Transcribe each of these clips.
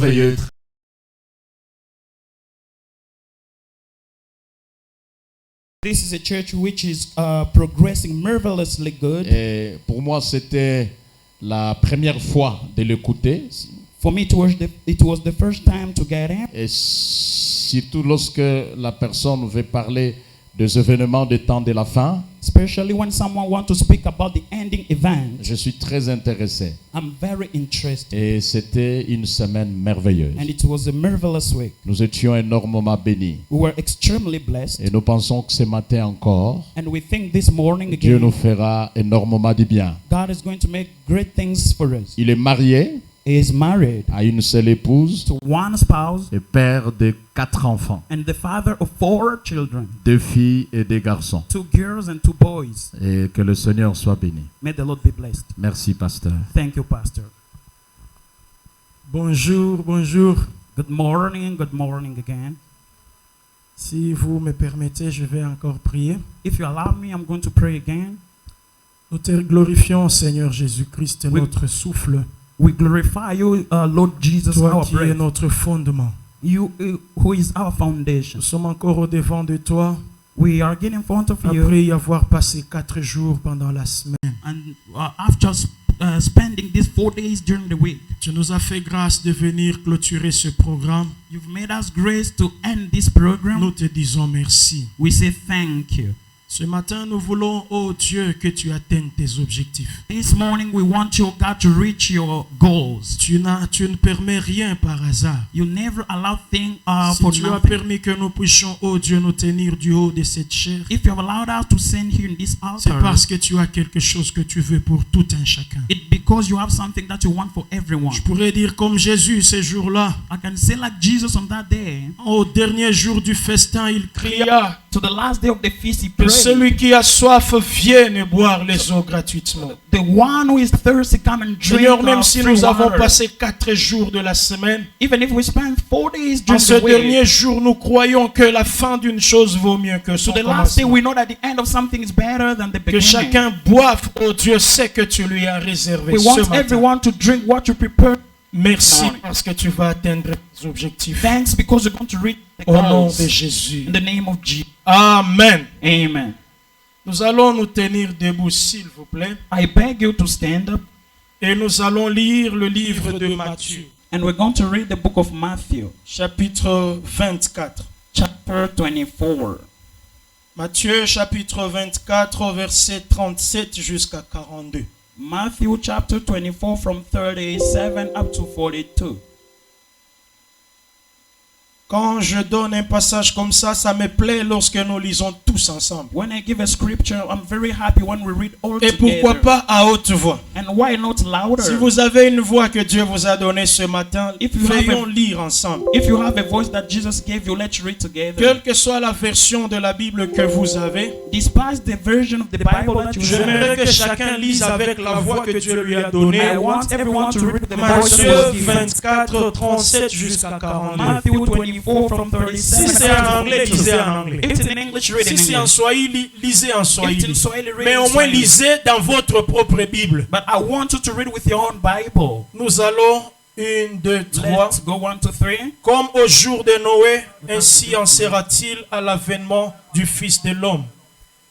merveilleux. This is a church which is progressing marvelously good. Et pour moi, c'était la première fois de l'écouter. For me, it was the first time to get in. Et surtout lorsque la personne veut parler des événements des temps de la fin, Especially when someone wants to speak about the ending event. je suis très intéressé. I'm very interested. Et c'était une semaine merveilleuse. And it was a marvelous week. Nous étions énormément bénis. We were extremely blessed. Et nous pensons que ce matin encore, And we think this morning Dieu nous again, fera énormément de bien. God is going to make great things for us. Il est marié He is married à une seule épouse to one spouse et père de 4 enfants, and the father of 4 children, 2 filles et 2 garçons. 2 girls and 2 boys. Et que le Seigneur soit béni. May the Lord be blessed. Merci, pasteur. Thank you, Pastor. Bonjour, bonjour. Good morning again. Si vous me permettez, je vais encore prier. If you allow me, I'm going to pray again. Nous te glorifions, Seigneur Jésus-Christ, Oui. notre souffle. We glorify you, Lord Jesus, Toi our qui es breath. notre fondement. You who is our foundation. Nous sommes encore au devant de toi, We are getting in front of you. après y avoir passé 4 jours pendant la semaine. And after spending these 4 days during the week, Tu nous as fait grâce de venir clôturer ce programme. you've made us grace to end this program. Nous te disons merci. We say thank you. Ce matin, nous voulons, oh Dieu, que tu atteignes tes objectifs. This morning we want you, God, to reach your goals. Tu ne permets rien par hasard. You never allow things Si for tu as nothing. permis que nous puissions, oh Dieu, nous tenir du haut de cette chair, If you have allowed us to stand here in this c'est altar, parce que tu as quelque chose que tu veux pour tout un chacun. it's because you have something that you want for everyone. Je pourrais dire comme Jésus ces jours-là, I can say like Jesus on that day, au dernier jour du festin, il cria to the last day of the feast, he que prayed, celui qui a soif vienne boire les eaux gratuitement. the one who is thirsty, come and drink. Seigneur, même si free nous avons water. passé 4 jours de la semaine, Even if we spend 4 days en during ce the week, dernier jour, nous croyons que la fin d'une chose vaut mieux que son so the last day commencement. we know that the end of something is better than the Que beginning. chacun boive, oh Dieu, sait que tu lui as réservé We ce want matin. everyone to drink what you prepared. Merci morning. parce que tu vas atteindre tes objectifs. Thanks because you're going to reach the Au nom goals. de Jésus. In the name of Jesus. Amen. Amen. Nous allons nous tenir debout, s'il vous plaît. I beg you to stand up, Et nous allons lire le livre de Matthieu, and we're going to read the book of Matthew, chapitre 24. chapter 24. Matthieu, chapitre 24, verset 37 jusqu'à 42. Matthew chapter 24 from 37 up to 42. Quand je donne un passage comme ça, ça me plaît lorsque nous lisons tous ensemble. When I give a scripture, I'm very happy when we read all Et pourquoi together. pas à haute voix? And why not louder? Si vous avez une voix que Dieu vous a donnée ce matin, If you have veillons a- lire ensemble. If you have a voice that Jesus gave you, let's read together. Quelle que soit la version de la Bible que vous avez, Despite the version of the Bible that you j'aimerais have, que chacun lise avec la voix que Dieu lui a donnée. I want everyone to read the voice that Matthieu was given. 24, 37 jusqu'à 42. Matthew 24 from 37 Si c'est en anglais, lisez en anglais. If it's in English, read Si in c'est en English. Swahili, lisez en If it's in Swahili. Swahili, read Mais in au moins Swahili. lisez dans votre propre Bible. But I want you to read with your own Bible. Nous allons 1, 2, 3. Let's go 1 to 3. Comme au jour de Noé, ainsi en sera-t-il à l'avènement du Fils de l'homme.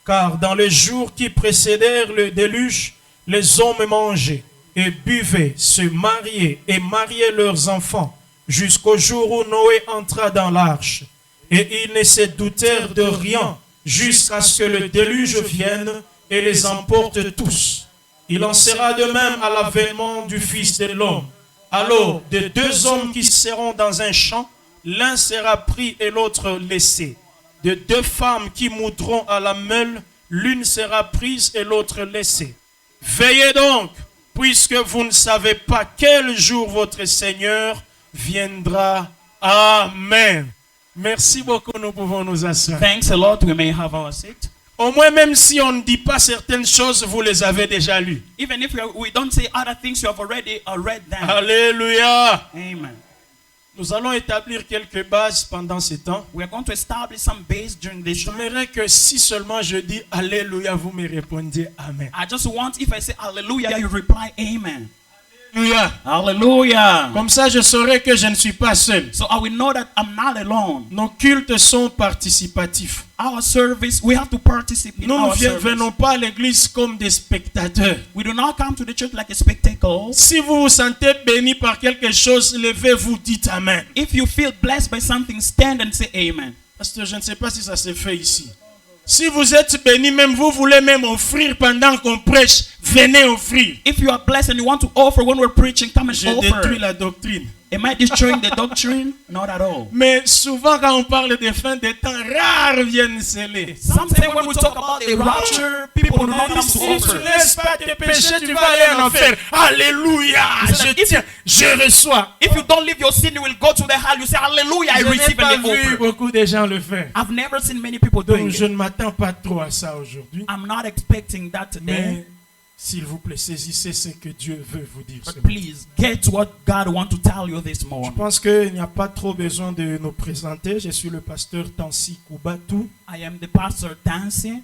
Car dans les jours qui précédèrent le déluge, les hommes mangeaient et buvaient, se mariaient et mariaient leurs enfants, jusqu'au jour où Noé entra dans l'arche. Et ils ne se doutèrent de rien, jusqu'à ce que le déluge vienne et les emporte tous. Il en sera de même à l'avènement du Fils de l'homme. Alors, de 2 hommes qui seront dans un champ, l'un sera pris et l'autre laissé. De 2 femmes qui moudront à la meule, l'une sera prise et l'autre laissée. Veillez donc, puisque vous ne savez pas quel jour votre Seigneur viendra. Amen. Merci beaucoup, nous pouvons nous asseoir. Thanks a lot. We may have our seat. Au moins, même si on ne dit pas certaines choses, vous les avez déjà lues. Even if we don't say other things, you have already read them. Alléluia. Amen. Nous allons établir quelques bases pendant ce temps. We are going to establish some base during this time. J'aimerais que si seulement je dis Alléluia, vous me répondiez Amen. I just want, if I say hallelujah, you reply amen. Alléluia. Hallelujah. Comme ça, je saurai que je ne suis pas seul. So I will know that I'm not alone. Nos cultes sont participatifs. Our service, we have to participate in Nous our ne service. venons pas à l'église comme des spectateurs. We do not come to the church like a spectacle. Si vous vous sentez béni par quelque chose, levez-vous, dites Amen. If you feel blessed by something, stand and say amen. Parce que je ne sais pas si ça se fait ici. Si vous êtes béni, même vous voulez même offrir pendant qu'on prêche, venez offrir. If you are blessed and you want to offer when we're preaching, come and Je détruis offer. la doctrine. Am I destroying the doctrine? Not at all. Mais souvent quand on parle des fins des temps, rares viennent sceller. Sometimes when we talk about the rapture, people do not come to Si tu offer. ne laisses pas tes péchés, tu vas aller en enfer. Alléluia. Je tiens, je reçois. If you don't leave your sin, you will go to the hell. You say, Hallelujah, I Je n'ai receive pas and I vu offer. beaucoup de gens le faire. I've never seen many people doing Donc je it. ne m'attends pas trop à ça aujourd'hui. I'm not expecting that today. Mais s'il vous plaît, saisissez ce que Dieu veut vous dire. But ce matin. please, get what God wants to tell you this Je morning. pense qu'il n'y a pas trop besoin de nous présenter. Je suis le pasteur Tansi Koubatou. I am the pastor Tansi.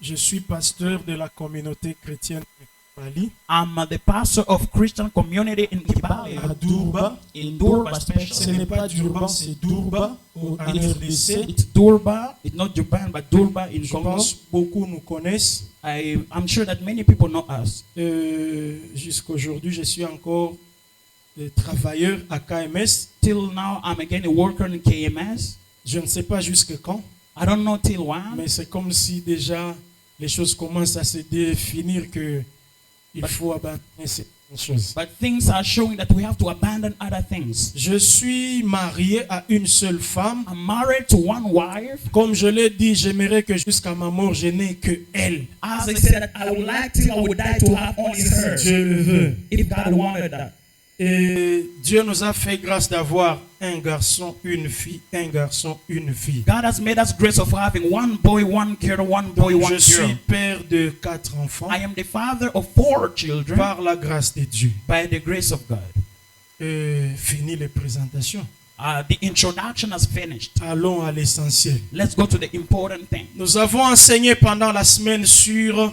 Je suis pasteur de la communauté chrétienne de Kibali. I'm the pastor of Christian community in Kibale. À Durba. In Durba, Ce especially. n'est pas Durban, c'est Durba en RDC. It's Durba. It's not Japan, but Durba in Je Congo. pense beaucoup nous connaissent. I'm sure that many people know us. Jusqu'aujourd'hui, je suis encore travailleur à KMS. Till now, I'm again a worker in KMS. Je ne sais pas jusque quand, I don't know till when. mais c'est comme si déjà les choses commencent à se définir que il faut abandonner certaines choses. But things are showing that we have to abandon other things. Je suis marié à une seule femme. I'm married to one wife. Comme je l'ai dit, j'aimerais que jusqu'à ma mort, je n'ai que elle. As I said, I would like till I would die to have only her. Dieu le veut. If God wanted that. Et Dieu nous a fait grâce d'avoir un garçon, une fille, un garçon, une fille. God has made us grace of having one boy, one girl, one boy, one Je suis girl. père de 4 enfants I am the father of 4 children par la grâce de Dieu. by the grace of God. Fini les présentations. The introduction has finished. Allons à l'essentiel. Let's go to the important thing. Nous avons enseigné pendant la semaine sur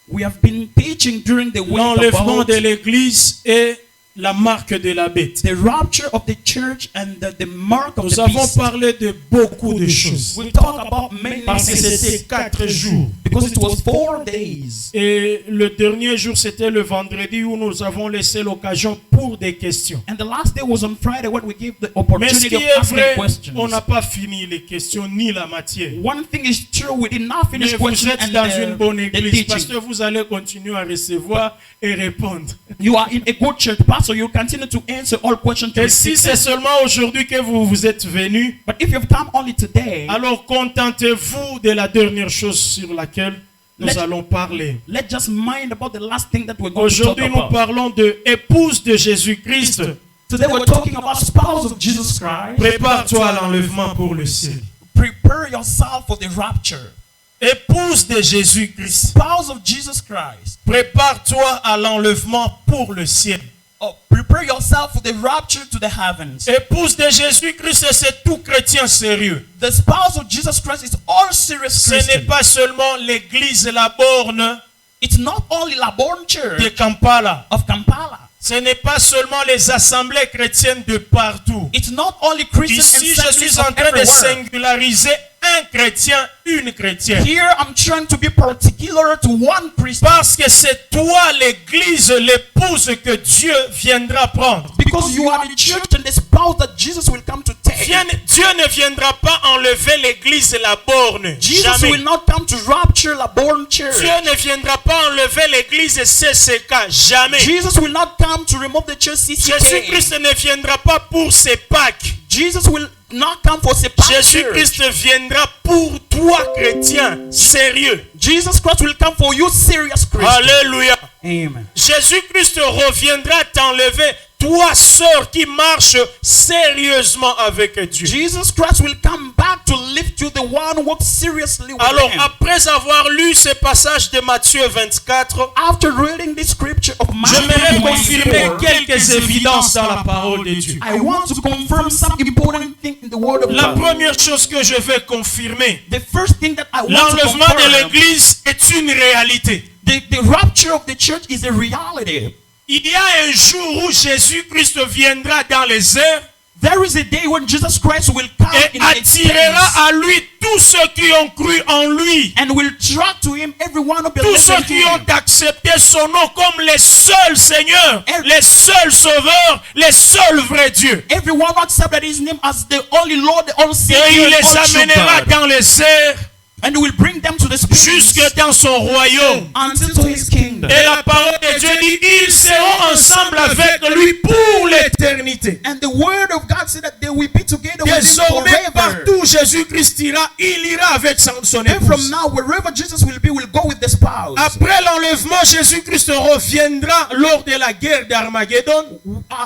We have been teaching during the week l'enlèvement about de l'église et la marque de la bête. the rapture of the church and the mark of Nous the avons beast. parlé de beaucoup de choses. We talk about many Parce que c'était things 4 jours. because it was 4 days. Et le dernier jour, c'était le vendredi où nous avons laissé l'occasion pour des questions. And the last day was on Friday when we gave the Mais ce opportunity qui of est asking vrai, questions. on n'a pas fini les questions ni la matière. One thing is true, we did not finish Mais vous questions êtes and dans une bonne the église parce teaching. que vous allez continuer à recevoir et répondre. You are in a good church, pastor. You continue to answer all questions. To Et si receive c'est them. seulement aujourd'hui que vous êtes venus, But if you've come only today, alors contentez-vous de la dernière chose sur laquelle nous Let- allons parler. let's just mind about the last thing that we're going to talk Aujourd'hui, nous about. parlons de épouse de Jésus-Christ. Today we're talking about spouse of Jesus Christ. Prépare-toi à l'enlèvement pour le ciel. Prepare yourself for the rapture. Épouse de Jésus-Christ. Spouse of Jesus Christ. Prépare-toi à l'enlèvement pour le ciel. Oh, prepare yourself for the rapture to the heavens. Épouse de Jésus-Christ, c'est tout chrétien sérieux. The spouse of Jesus Christ is all serious Ce n'est Christian. pas seulement l'église La Borne It's not only Laborn Church de Kampala. of Kampala. Ce n'est pas seulement les assemblées chrétiennes de partout. It's not only Christian Ici, je assemblies suis of en train de everywhere. singulariser un chrétien, une chrétienne. Here I'm trying to be particular to one Christian. Parce que c'est toi, l'église, l'épouse que Dieu viendra prendre. Because you are the church and the spouse that Jesus will come to take. Dieu ne viendra pas enlever l'église La Borne. Jesus Jamais. will not come to rapture Laborn Church. Dieu ne viendra pas enlever l'église CCK. Jamais. Jesus will not come to remove the church CCK. Jésus-Christ ne viendra pas pour ses Pâques. Jesus will not come for sepulture. Jésus-Christ viendra pour toi, chrétien, sérieux. Jesus Christ will come for you, serious Christian. Alléluia. Amen. Jésus-Christ reviendra t'enlever, toi, sœur, qui marche sérieusement avec Dieu. Jesus Christ will come back to lift you, the one who walks seriously with Alors, him. après avoir lu ce passage de Matthieu 24, After reading this scripture of j'aimerais Matthew confirmer 24, quelques évidences dans la parole de Dieu. I want to confirm some important thing in the word of La God. première chose que je vais confirmer, The first thing that I want to l'enlèvement de confirm, l'église est une réalité. The rapture of the church is a reality. Il y a un jour où Jésus-Christ viendra dans les airs There is a day when Jesus Christ will come et in the attirera space à lui tous ceux qui ont cru en lui. and will draw to him everyone who Tous believes ceux in qui him. ont accepté son nom comme les seuls seigneurs, les seuls sauveurs, les seuls vrais dieux. Everyone who accepted his name as the only Lord, the only Et Savior, il the les only true amènera God. dans les airs And he will bring them to the space jusque dans son royaume. until to his kingdom. Et la parole de Dieu dit, ils seront ensemble avec lui pour l'éternité. And the word of God said that they will be together with him Désormais, forever. partout où Jésus-Christ ira, il ira avec son And from épouse. now, wherever Jesus will be, will go with the spouse. Après l'enlèvement, Jésus-Christ reviendra lors de la guerre d'Armageddon.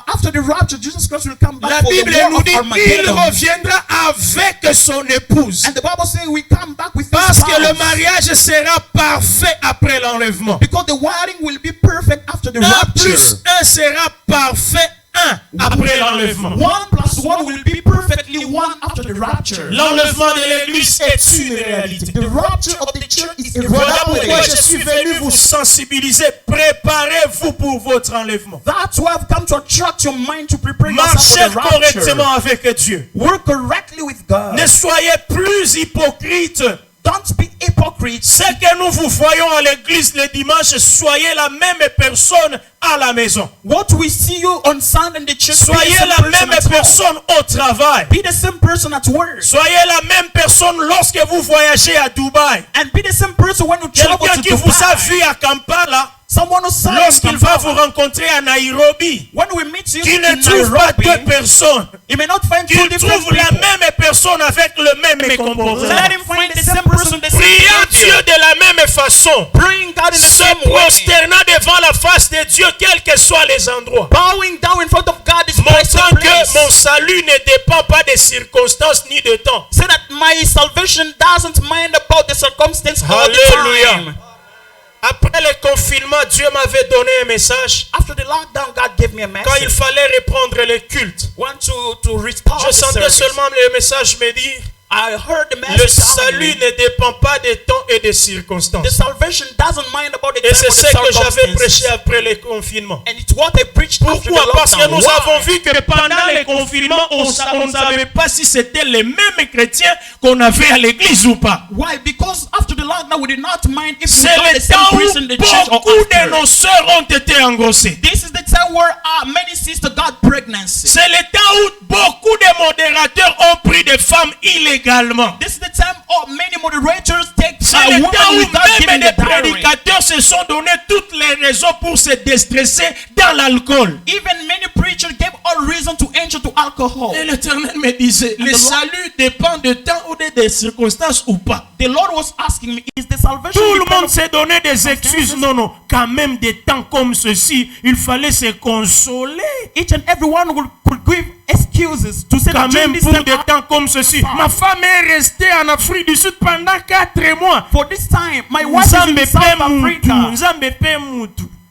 After the rapture, Jesus Christ will come back La for Bible the war nous of dit, il Armageddon. reviendra avec son épouse. And the Bible says we come back with his Parce que le spouse. mariage sera parfait après l'enlèvement. Because the wedding will be perfect after the 1 rapture. plus 1 sera parfait 1 après l'enlèvement. 1 plus 1 will be perfectly 1 after the rapture. L'enlèvement de l'église est une réalité. The rapture of the church is a Voilà pourquoi reality. je suis venu vous sensibiliser. Préparez-vous pour votre enlèvement. That's why I've come to attract your mind to prepare yourself Marchez for the rapture. correctement avec Dieu. Work correctly with God. Ne soyez plus hypocrites. Don't be hypocrites. C'est que nous vous voyons à l'église le dimanche, soyez la même personne à la maison. What we see you on Sunday in the church, be the Soyez same la person même at home. personne au travail. Be the same person at work. Soyez la même personne lorsque vous voyagez à Dubaï. And be the same person when you travel Quelqu'un to qui vous a Dubai. vu à Kampala, Someone who saw you in lorsqu'il va vous Kampala. rencontrer à Nairobi, When we meet you qui in ne trouve pas Nairobi, deux personnes, you may not find two qu'il different trouve la people. même personne avec le même comportement. Let him find the same person, the same Priant Dieu behavior. de la même façon, Praying God in the se same way. prosternant devant la face de Dieu, quels que soient les endroits. Bowing down in front of God is Montrant que place. mon salut ne dépend pas des circonstances ni de temps. Say that my salvation doesn't mind about the circumstance all the Alléluia. time. Après le confinement, Dieu m'avait donné un message. After the lockdown, God gave me a Quand il message. fallait reprendre le culte, Want to restart je the sentais service. seulement le message me dit, I heard the le message telling salut me ne dépend pas des temps et des the circonstances. salvation doesn't mind about the Et time c'est or ce the que j'avais circumstances. prêché après le confinement. And it's what I preached after the Pourquoi? Parce que lockdown. nous Why? avons vu que pendant les confinements, on ne savait pas si c'était les mêmes chrétiens qu'on avait à l'église ou pas. Why? Because after the lockdown, we did not mind if we C'est got le the same temps priest in où the church or beaucoup de after. nos sœurs ont été engrossées. This is the time where many sisters got pregnancy. C'est le temps où beaucoup de modérateurs ont pris des femmes illégalement. This is the time many moderators take C'est a le woman temps without où giving même the des dowry. prédicateurs se sont donné toutes les raisons pour se déstresser dans l'alcool. Even many preachers gave all reason to enter to alcohol. Et l'Éternel me disait, And le the Lord- salut dépend de temps ou des circonstances ou pas. The Lord was asking me, is the salvation Tout le dependent monde s'est donné des excuses. Non, non. Quand même des temps comme ceci, il fallait se consoler. Each and everyone could give excuses to say Quand that during même this pour time, des temps comme ceci. Ma femme est restée en Afrique du Sud pendant 4 mois. for this time, my wife is in South Africa.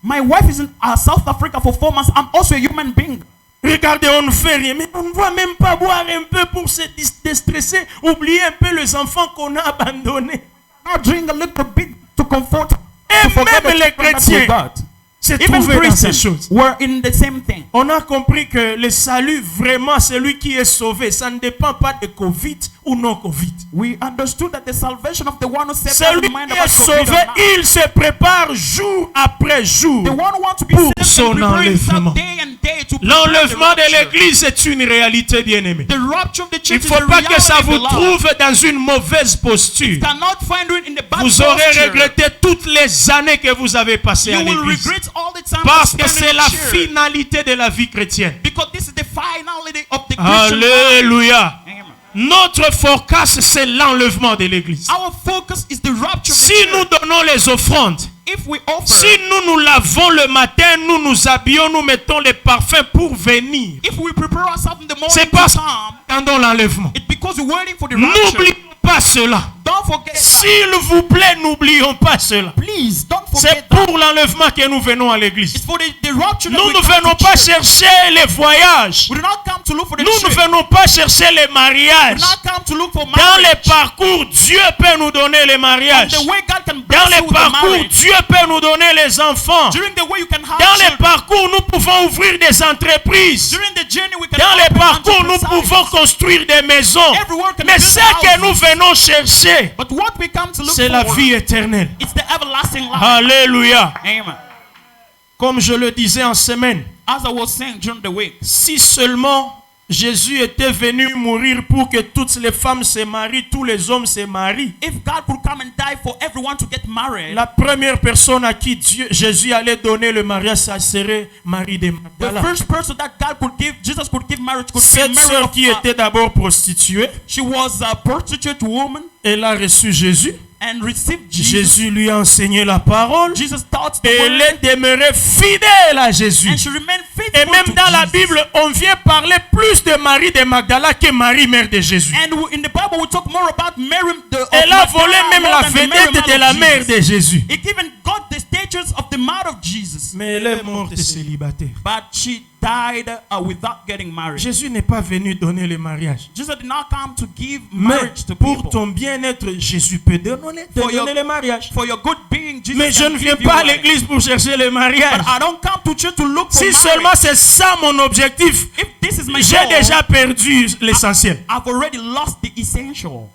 My wife is in South Africa for 4 months. I'm also a human being. Regardez, on ne fait rien, mais on ne va même pas boire un peu pour se déstresser, oublier un peu les enfants qu'on a abandonnés. Not drink a little bit to comfort. Et To forget même the les children that we chrétiens got. se Even trouvaient dans ces Christians choses. were in the same thing. On a compris que le salut, vraiment, celui qui est sauvé, ça ne dépend pas de Covid ou non Covid. We understood that the salvation of the one who saved Celui doesn't mind qui about est COVID or sauvé, not. il se prépare jour après jour. The one who wants to be pour saved son and prepare himself enlèvement. day and day to prepare L'enlèvement the de rapture. l'église est une réalité, bien-aimée. The rapture of the Il ne church faut is a pas que ça reality, vous beloved. trouve dans une mauvaise posture. Cannot find it in the bad Vous aurez posture. regretté toutes les années que vous avez passées à You will l'église. regret all the time Parce that que you spent c'est in la the church. finalité de la vie chrétienne. Because this is the finality of the Christian life. Alléluia. Amen. Notre focus, c'est l'enlèvement de l'église. Our focus is the rapture of Si the nous church. donnons les offrandes, If we offer, si nous lavons le matin, nous nous habillons, nous mettons les parfums pour venir, if we prepare ourselves in the morning c'est to parce come, que nous attendons l'enlèvement. it's because we're waiting for the rapture. N'oublions pas cela. Don't forget that. S'il vous plaît, n'oublions pas cela. Please don't C'est forget that. pour l'enlèvement que nous venons à l'église. It's for the rapture that Nous we ne come venons to pas church. chercher les voyages. We do not come to look for the Nous ne trip. venons pas chercher les We mariages. do not come to look for Dans les marriage. parcours, Dieu peut nous donner les mariages. The way God can Dans bless les you with the parcours, marriage. Dieu peut nous donner les enfants. During the way you can have Dans les children. parcours, nous pouvons ouvrir des entreprises. During the journey we can Dans les open parcours, nous enterprises. pouvons construire des maisons. Everywhere can Mais build ce que houses. nous venons chercher, But what we come to look c'est la for, vie éternelle. it's the everlasting life. Alléluia. Amen. Comme je le disais en semaine, As I was saying during the week, si seulement Jésus était venu mourir pour que toutes les femmes se marient, tous les hommes se marient, if God could come and die for everyone to get married, la première personne à qui Jésus allait donner le mariage, ça serait Marie de the Magdala. first person that God could give, Jesus could give marriage, could be Cette Mary sœur of, qui était d'abord prostituée, she was a prostitute woman elle a reçu Jésus. and received Jesus. Jésus lui a enseigné la parole. Jesus taught the Et elle word, est demeurée fidèle à Jésus. and she remained Et faithful même to dans la Jesus. Bible, on vient parler plus de Marie de Magdala que Marie, mère de Jésus. And in the Bible, we talk more about Mary, of Elle a Magdala volé même more la than the Mary, vedette de mother la of mère Jesus. de Jésus. It even got the status of the mother of Jesus, Mais elle est morte célibataire. but she died without getting married. Jésus n'est pas venu donner le mariage. Jesus did not come to give Mais marriage to pour people. ton bien-être, Jésus peut donner le mariage. For your good being, Jesus Mais je can ne viens give you pas à life. l'église pour chercher le mariage. But I don't come to church to look for Si marriage. seulement c'est ça mon objectif, If this is my j'ai goal, déjà perdu l'essentiel. I've already lost the essential.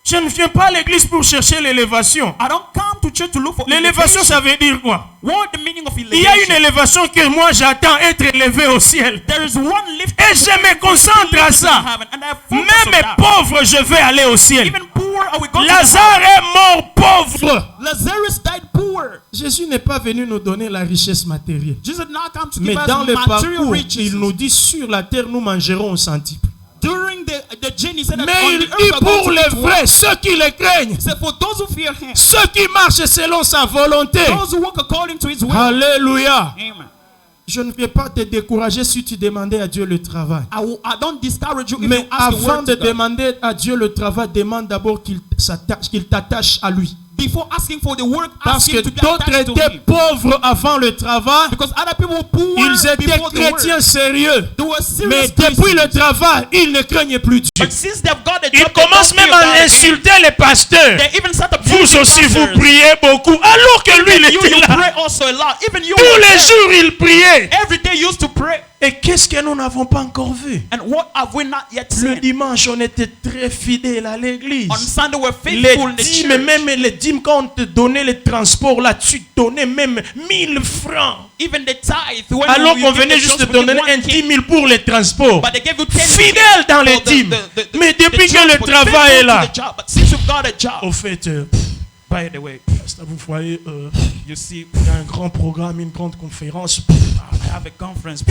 Je ne viens pas à l'église pour chercher l'élévation. I don't come to church to look for L'élévation, elevation. ça veut dire quoi? What the meaning of Il y a une elevation? élévation que moi j'attends être élevé au ciel. There is one lift. Et je me concentre à ça. Même pauvre, je vais aller au ciel. Even poor, are we going to Lazare est mort pauvre. Lazarus died poor. Jésus n'est pas venu nous donner la richesse matérielle. Jesus did not come to Mais give dans us le material parcours, riches. il nous dit sur la terre nous mangerons au centuple. During the journey, he said that Mais on il the dit earth we are pour going les to eat vrais, ceux qui le craignent, He said, for those who fear him, ceux qui marchent selon sa volonté. those who walk according to his will. Alléluia. Amen. Je ne vais pas te décourager si tu demandais à Dieu le travail. I don't discourage you if Mais you ask the avant word de to God. demander à Dieu le travail, demande d'abord qu'il t'attache à lui. Before asking for the work, Parce ask que him to be d'autres attached to étaient him. pauvres avant le travail. Because other people were poor Ils étaient before the chrétiens work. sérieux. They were Mais serious depuis le Christians. travail, ils ne craignent plus Dieu. But since they've got a Ils job, they commencent don't même fear God à again. insulter les pasteurs. They even start Vous abusing aussi, vous pastors. priez beaucoup. Alors que lui, il You était là. pray also a lot. Even you Tous were les there. jours, il priait. Every day you used to pray. Et qu'est-ce que nous n'avons pas encore vu? And what have we not yet Le seen? dimanche, on était très fidèles à l'église. On Sunday we're Les faithful in the dîmes, church. même les dîmes, quand on te donnait les transports là, tu donnais même 1000 francs. Even the tithe. When Alors you qu'on give venait the juste church, te we give donner 1 un K. 10 000 pour les transports. But they gave you 10 Fidèle dans les dîmes. Mais depuis que le travail est là. But since you've got a job, Au fait, by the way, vous voyez, you see, il y a un grand programme, une grande conférence. I have a conference.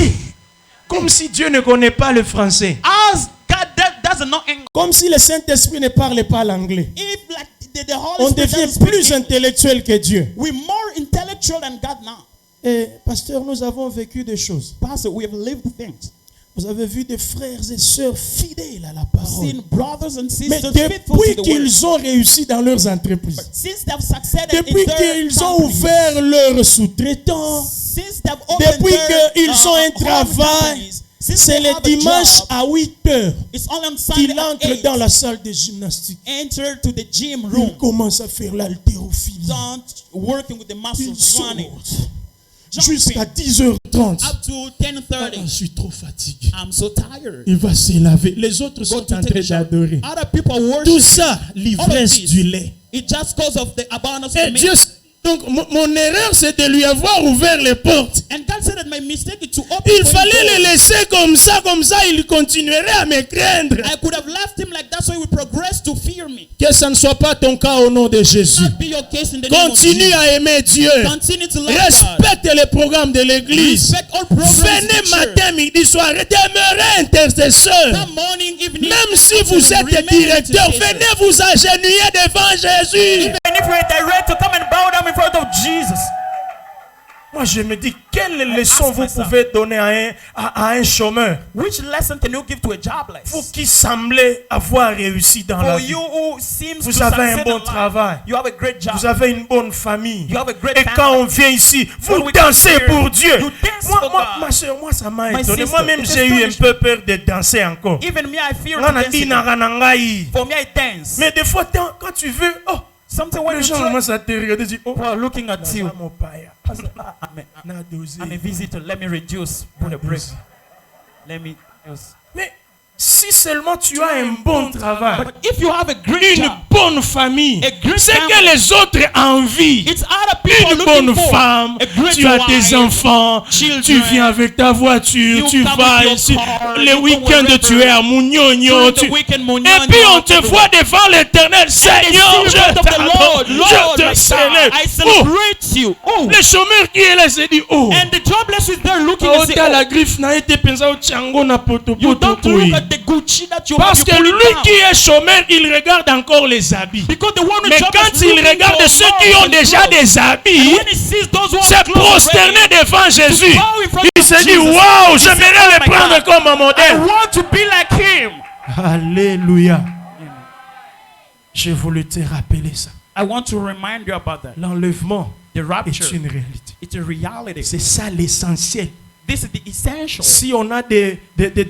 Comme si Dieu ne connaît pas le français. As God doesn't know English. Comme si le Saint-Esprit ne parle pas l'anglais. If like the Holy On Spirit devient doesn't speak plus English, intellectuel que Dieu. we're more intellectual than God now. Et pasteur, nous avons vécu des choses. Pastor, we have lived things. Vous avez vu des frères et sœurs fidèles à la parole. Seen brothers and Mais sisters faithful depuis to the word. qu'ils ont réussi dans leurs entreprises, Since they've succeeded depuis in their qu'ils ont companies, ouvert leurs sous-traitants, since they've opened depuis their, qu'ils ont un home travail, companies, since c'est they le have a dimanche job, à 8 heures it's only on Sunday qu'il at entre 8, dans la salle de gymnastique. enter to the gym Il room, commence à faire l'haltérophilie. start working with the Il muscles running, saute jusqu'à 10h30. up to Ah, 10:30. je suis trop fatigué. I'm so tired. Il va se laver. Les autres Go sont to en take train a shower. d'adorer. Other people worship. Tout ça, All l'ivresse of this. du lait. It just cause of the abundance Et of Dieu, milk. donc mon erreur, c'est de lui avoir ouvert les portes. And God said that my mistake is to open Il for fallait him le doors. laisser comme ça, il continuerait à me craindre. I could have left him like that so he would progress to fear me. Que ça ne soit pas ton cas au nom de Jésus. Not be your case in the name of Continue Jesus. à aimer Dieu. Continue to love God. Respecte les programmes de l'église. Respect all programs in Venez the church. matin, midi, soir. Demeurez intercesseur. That morning, evening, Même si afternoon, vous êtes remain directeur, intercessor. venez vous agenouiller devant Jésus. Even if you're direct to come and bow down in front of Jesus. Moi, je me dis, quelle leçon vous pouvez donner à un chômeur? Which lesson can you give to a jobless? Vous qui semblez avoir réussi dans la For vie. you who seems Vous to avez un succeed bon in travail. life, you have a great job. Vous avez une bonne famille. You have a great Et family. quand on vient ici, vous When we come dansez here, pour Dieu. you dance Moi, for moi, God. ma soeur, moi, ça m'a My étonné. sister, Moi-même, it j'ai eu un astonished peu peur de danser encore. Even me, I fear On to a dance dit, again. naranangai. For me, I dance. Mais des fois, quand tu veux, oh, Something when les you gens try, commencent à te regarder, disent, oh, people are looking at you. ça, mon païen. I say, Na dosé. I'm a visitor. Let me reduce. Put a break. Let me use. Mais si seulement tu as un bon travail, But if you have a great une job, bonne famille, a great c'est que family, les autres envient. it's other people Une looking bonne for femme, a great tu as wife, tes enfants, children, tu viens avec ta voiture, you tu come vas with your ici. car, Les you go week-ends, wherever. tu es à Mouniogno. During the weekend, Et puis on te voit devant l'Éternel. Seigneur, je of the Lord, t'adore, Lord, je my te God, célèbre. I Oh, celebrate you. Oh, le chômeur qui est là se dit, oh, and the jobless is there looking and say, la oh, griffe n'a été pensée au Tchango na poto you poto don't look koi. at the Gucci that you Parce have. que lui qui est chômeur, il regarde encore les habits. Because the one who Mais quand il regarde ceux qui ont déjà des habits, when he sees those who se are clothes prosterner already, devant Jésus. bow in front Il of se dit, Jesus. waouh, He said, j'aimerais oh le my prendre God, comme un I modèle. want to be like him. Alléluia. Je voulais te rappeler ça. I want to remind you about that. L'enlèvement The est rapture, une réalité. it's a reality. C'est ça l'essentiel. This is the essential. Si on a des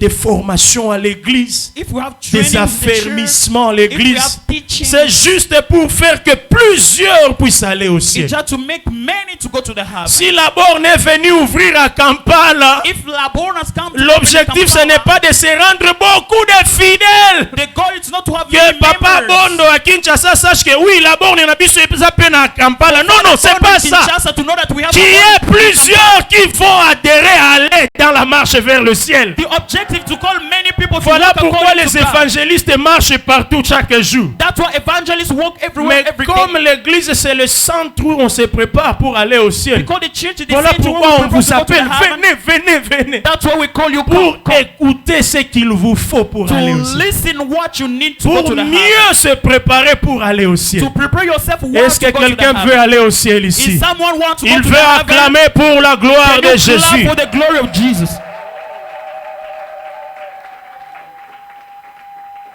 formations à l'église, If we have des training in the church, affermissements à if we l'église, have teaching, c'est juste pour faire que plusieurs puissent aller au ciel. it's just to make many to go to the heaven. Si la borne est venue ouvrir à Kampala, If Labor has come to l'objectif ce n'est pas de se rendre beaucoup de fidèles. the goal is not to have Que many Papa members. Bondo à Kinshasa sache que oui, la borne n'a plus à peine à Kampala. Non, non, c'est pas ça. Kinshasa to know that we have Qu'il y ait plusieurs qui vont adhérer à aller dans la marche vers le ciel. the objective to call many people to Voilà walk pourquoi according les to God. évangélistes marchent partout chaque jour. That's why evangelists walk everywhere Mais every comme day. l'église c'est le centre où on se prépare pour aller au ciel. Because the church is the Voilà center where pourquoi we on prepare vous to go to appelle. the heaven. Venez, venez, venez. That's why we call you Pour come écouter ce qu'il vous faut pour to aller au ciel. listen what you need to go Pour to the heaven. mieux se préparer pour aller au ciel. To prepare yourself well Est-ce que to go to the quelqu'un veut heaven. aller au ciel If ici? someone wants to go Il to veut the heaven, acclamer pour la gloire can de you clap Jésus. for the glory of Jesus?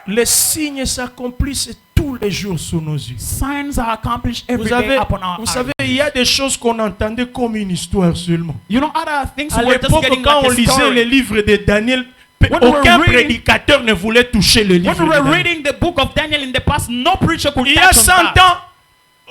Les signes s'accomplissent tous les jours sous nos yeux. Signs are accomplished every Vous, day upon our vous eyes. savez, il y a des choses qu'on entendait comme une histoire seulement. You know, other things À we're just l'époque, getting quand on like a lisait les story. livres de Daniel, When we were aucun reading- prédicateur ne voulait toucher le livre When we de were Daniel. reading the book of Daniel in the past, no preacher could Il y a touch on 100 that.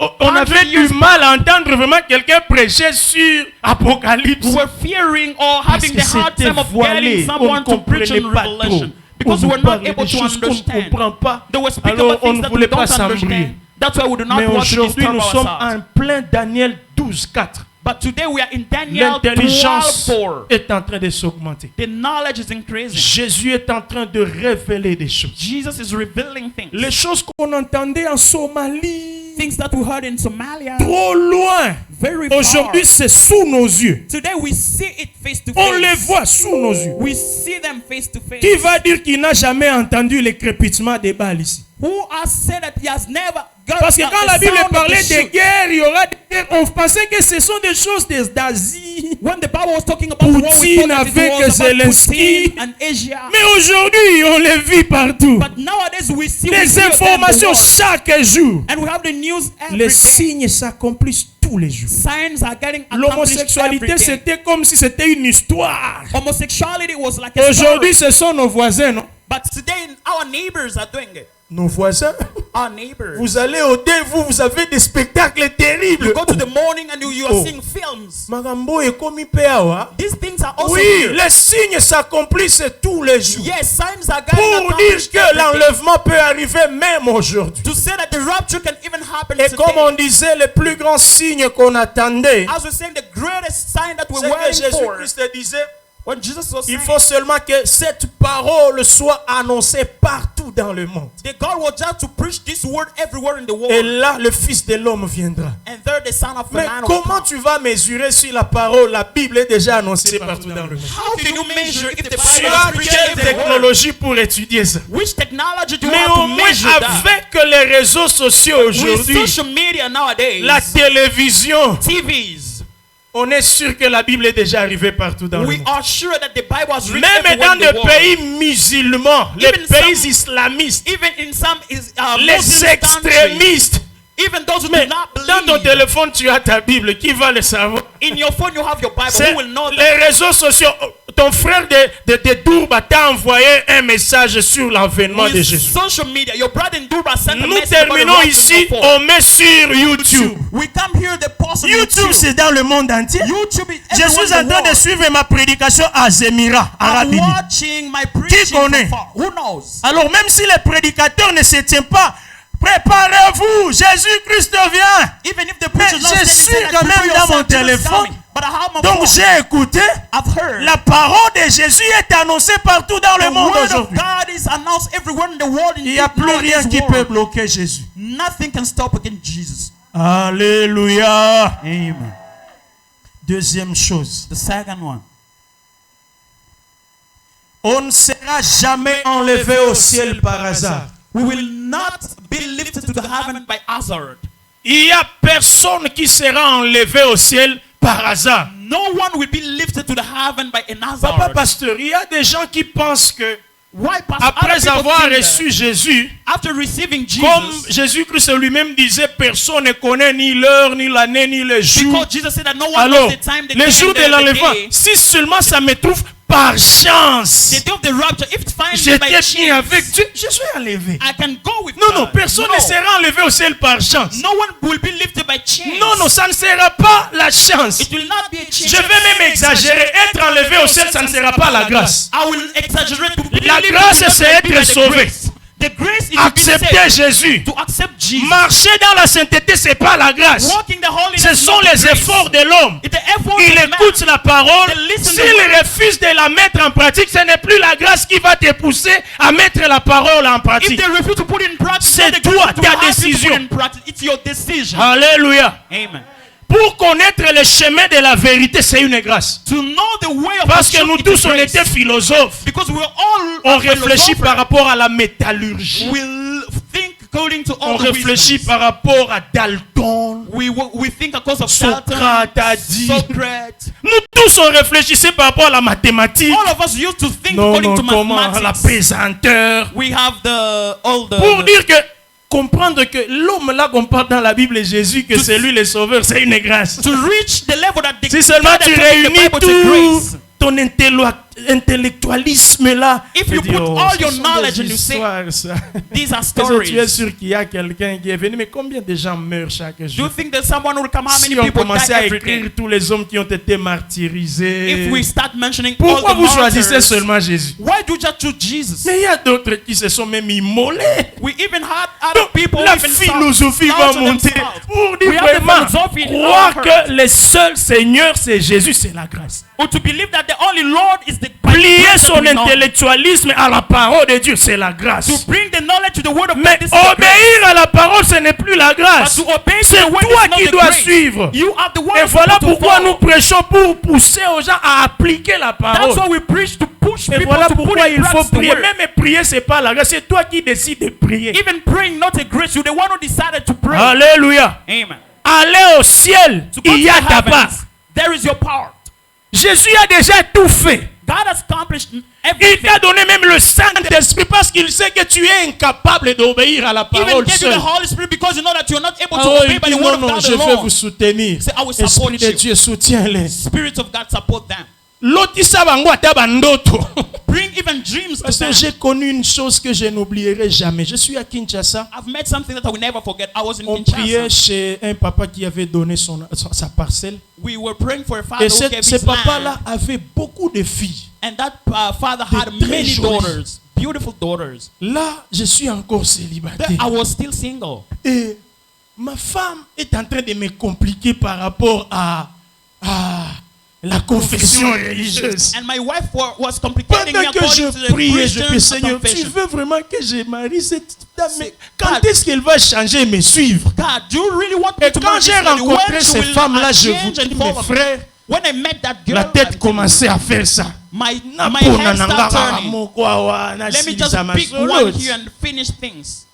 ans, on avait du mal à entendre vraiment quelqu'un prêcher sur Apocalypse. We were fearing or Parce having que the hard c'était time of voilé, getting on ne someone to preach comprenait on pas trop. Revelation. On Because nous we were not parlait able des to choses qu'on ne understand. comprend pas. They were speaking Alors about on things ne that voulait we pas don't s'embrouiller. understand. That's why we do not Mais want to aujourd'hui, disturb nous sommes ourselves. en plein Daniel 12:4. But today we are in Daniel L'intelligence 12:4. est en train de s'augmenter. The knowledge is increasing. Jésus est en train de révéler des choses. Jesus is revealing things. Les choses qu'on entendait en Somalie, Things that we heard in Somalia. trop loin. Very far. Aujourd'hui, c'est sous nos yeux. Today we see it face to face. On les voit sous nos yeux. We see them face to face. Qui va dire qu'il n'a jamais entendu les crépitements des balles ici? Who has said that he has never got Parce que the quand la Bible sound of parlait the de shoot? guerre, il y aura des guerres. On pensait que ce sont des choses d'Asie. When the Bible was talking about war, we Poutine thought that avec it was about Zelensky. Putin and Asia. Mais aujourd'hui, on les vit partout. But nowadays we see we Les hear them the informations world. chaque jour. And we have the news every Les day. signes s'accomplissent tous les jours. Signs are getting accomplished every L'homosexualité, day. c'était comme si c'était une histoire. Homosexuality was like a story. Aujourd'hui, ce sont nos voisins, non? But today our neighbors are doing it. Nos voisins. Our neighbors. Vous allez au dé, vous avez des spectacles terribles. You go to the morning and you are Oh. seeing films. Magambo est comme Péawa. These things are also Oui, here. les signes s'accomplissent tous les jours. Yes, signs are getting Pour dire accomplished que every day. l'enlèvement peut arriver même aujourd'hui. To say that the rapture can even happen Et comme today. on disait, le plus grand signe qu'on attendait, As we're saying, the greatest sign that we're c'est que waiting for. Jésus-Christ disait, When Jesus was il saying, faut seulement que cette parole soit annoncée partout dans le monde. the God was just to preach this word everywhere in the world. Et là, le Fils de l'homme viendra. And there the Son of Mais Man will comment come. tu vas mesurer si la parole, la Bible est déjà annoncée partout dans le monde? How can you measure if the Tu Bible as is preached quelle everywhere? technologie pour étudier ça? Which technology do you Mais have to au moins measure that? avec les réseaux sociaux With aujourd'hui, social media nowadays, la télévision, TVs, On est sûr que la Bible est déjà arrivée partout dans le We monde. are sure that the Bible was written Même everywhere dans in the des world. pays musulmans, les Even pays some- islamistes, Even in some les Muslim countries, extrémistes. even those who Mais do not dans ton believe, téléphone, tu as ta Bible. Qui va le savoir? in your phone you have your Bible. C'est Who will know that? les réseaux sociaux. Ton frère de Dourba t'a envoyé un message sur l'avènement de With Jésus. social media, your brother in Durba sent a Nous message about the terminons rising ici. of fall. On met sur YouTube. We come here, the post on YouTube, c'est dans le monde entier. YouTube is Je everywhere suis in en the train de world. suivre ma prédication à Zemira, I'm Arabie. watching my preaching connaît? from far. Who knows? Alors même si le prédicateur ne se tient pas, préparez-vous, Jésus-Christ vient. Even if the Mais preacher is not je standing, suis say that, quand même prepare dans mon yourself, Jesus is téléphone. coming. But I have my Donc phone. j'ai écouté, I've heard. la parole de Jésus est annoncée partout dans le The monde word of aujourd'hui. God is announced everywhere in the world. Il n'y a plus rien qui peut bloquer Jésus. Nothing can stop against Jesus. Alléluia. Amen. Deuxième chose, The second one. on ne sera jamais enlevé au ciel par hasard. We will not be lifted to the heaven by hazard. Il n'y a personne qui sera enlevé au ciel par hasard. No one will be lifted to the heaven by an hazard. Papa pasteur, il y a des gens qui pensent que Why, Pastor? Other après people avoir think that reçu Jésus, after receiving comme Jesus, Jésus-Christ lui-même disait, personne ne connaît ni l'heure, ni l'année, ni le jour. because Jesus said that no one Alors, knows the time, the le day, jour and de the l'enlèvement, day. si seulement ça me trouve par chance, The day of the rapture, if it's fine by j'étais chance, bien avec Dieu, je suis enlevé. I can go with Non, God. non, personne ne sera enlevé au ciel par chance. No one will be lifted by chance. Non, non, ça ne sera pas la chance. It will not be a chance. Je vais même exagérer. Être enlevé au ciel, ça ne sera pas la grâce. I will exaggerate. To be La lifted grâce, to c'est heaven être by the sauvé. grace. The grace is to be Accepter saved. Jésus. To accept Jesus. Marcher dans la sainteté, c'est pas la grâce. Walking the holiness. Ce is sont not the les grace. efforts de l'homme. It's the effort Il of man. écoute la parole. They listen to S'il the word. refuse de la mettre en pratique, ce n'est plus la grâce qui va te pousser à mettre la parole en If pratique. they refuse to put it in practice, C'est not the toi, grace to ta have you to décision. put it in practice. It's your decision. Alléluia. Amen. Pour connaître le chemin de la vérité, c'est une grâce. To know the way of Parce the que truth, nous it is tous, on grace. était philosophes. Because we're all On réfléchit philosophers. par rapport à la métallurgie. We'll think according to On all the réfléchit wisdoms. par rapport à Dalton. We think because of Socrate a dit. Socrates. Nous tous, on réfléchissait par rapport à la mathématique. All of us used to think Non, according non, to comment la mathematics. pesanteur. We have all the Pour dire que, comprendre que l'homme là qu'on parle dans la Bible est Jésus, que c'est lui le sauveur, c'est une grâce. to reach the level that the Si seulement God tu that takes the réunis Bible to tout grace. ton intellectualisme là, If tu you dis, put oh, all ce your sont knowledge des and you say, histoires, ça. These are Est-ce que tu es stories. sûr qu'il y a quelqu'un qui est venu? Mais combien de gens meurent chaque Do you jour? think that someone will come? How many Si on people commençait die à every écrire day? tous les hommes qui ont été martyrisés, If we start mentioning pourquoi all the vous choisissez martyrs, seulement Jésus? why do you just choose Jesus? Mais il y a d'autres qui se sont même immolés. We even had other Donc, people la even philosophie va slaughter monter themselves. pour dire We have the vraiment philosophy in croire our que le seul Seigneur c'est Jésus, c'est la grâce. Or to believe that the only Lord is the Plier grace that son we know. intellectualisme à la parole de Dieu, c'est la grâce. To bring the knowledge to the word of Mais God, this is the grace. obéir à la parole, ce n'est plus la But grâce. to obey C'est the word toi is not qui the dois grace. suivre. You are the one Et voilà to pourquoi follow. nous prêchons pour pousser aux gens à appliquer la That's parole. why we preach to push Et people voilà to put pourquoi in il faut practice the prier. word. Même prier, c'est pas la grâce. C'est toi qui décides de prier. Even praying, not a grace. You're the one who decided to pray. Alléluia. Amen. Aller au ciel, To go il y to a the ta heavens, part. there is your part. Jésus a déjà tout fait. God has accomplished Il everything. t'a donné même le Saint-Esprit parce qu'il sait que tu es incapable d'obéir à la Even parole gave you seule. the Holy Spirit because you know that you're not able to Ah oui, obey il by dit, the word non, of non, God je vais alone. vous soutenir. Say, I will support Esprit de you. Dieu, soutiens-les. Spirit of God support them. Lotisa bango ata bandoto. Bring even dreams to Parce que them. j'ai connu une chose que je n'oublierai jamais. Je suis à Kinshasa. I've met something that I will never forget. I was in On priait Kinshasa. chez un papa qui avait donné sa parcelle. We were praying for a father Et who gave ce his papa-là land. avait beaucoup de filles. And that father had très many jolies. daughters. Beautiful daughters. Là, je suis encore Then célibataire. I was still single. Et ma femme est en train de me compliquer par rapport à la confession religieuse. And my wife was complicating me Pendant que according to je the priais, je Christian dis Seigneur, tu confession. veux vraiment que je marie cette dame? Mais quand God. est-ce qu'elle va changer et me suivre? God, do you really want me Et to quand marry j'ai this lady? rencontré When ces will femmes-là, I je vous change and dis, mes follow? frères, When I met that girl, la tête commençait à faire ça. my Na head pona na started nga turning. moko awa, na Let me just silisa pick masolo. one here and finish things.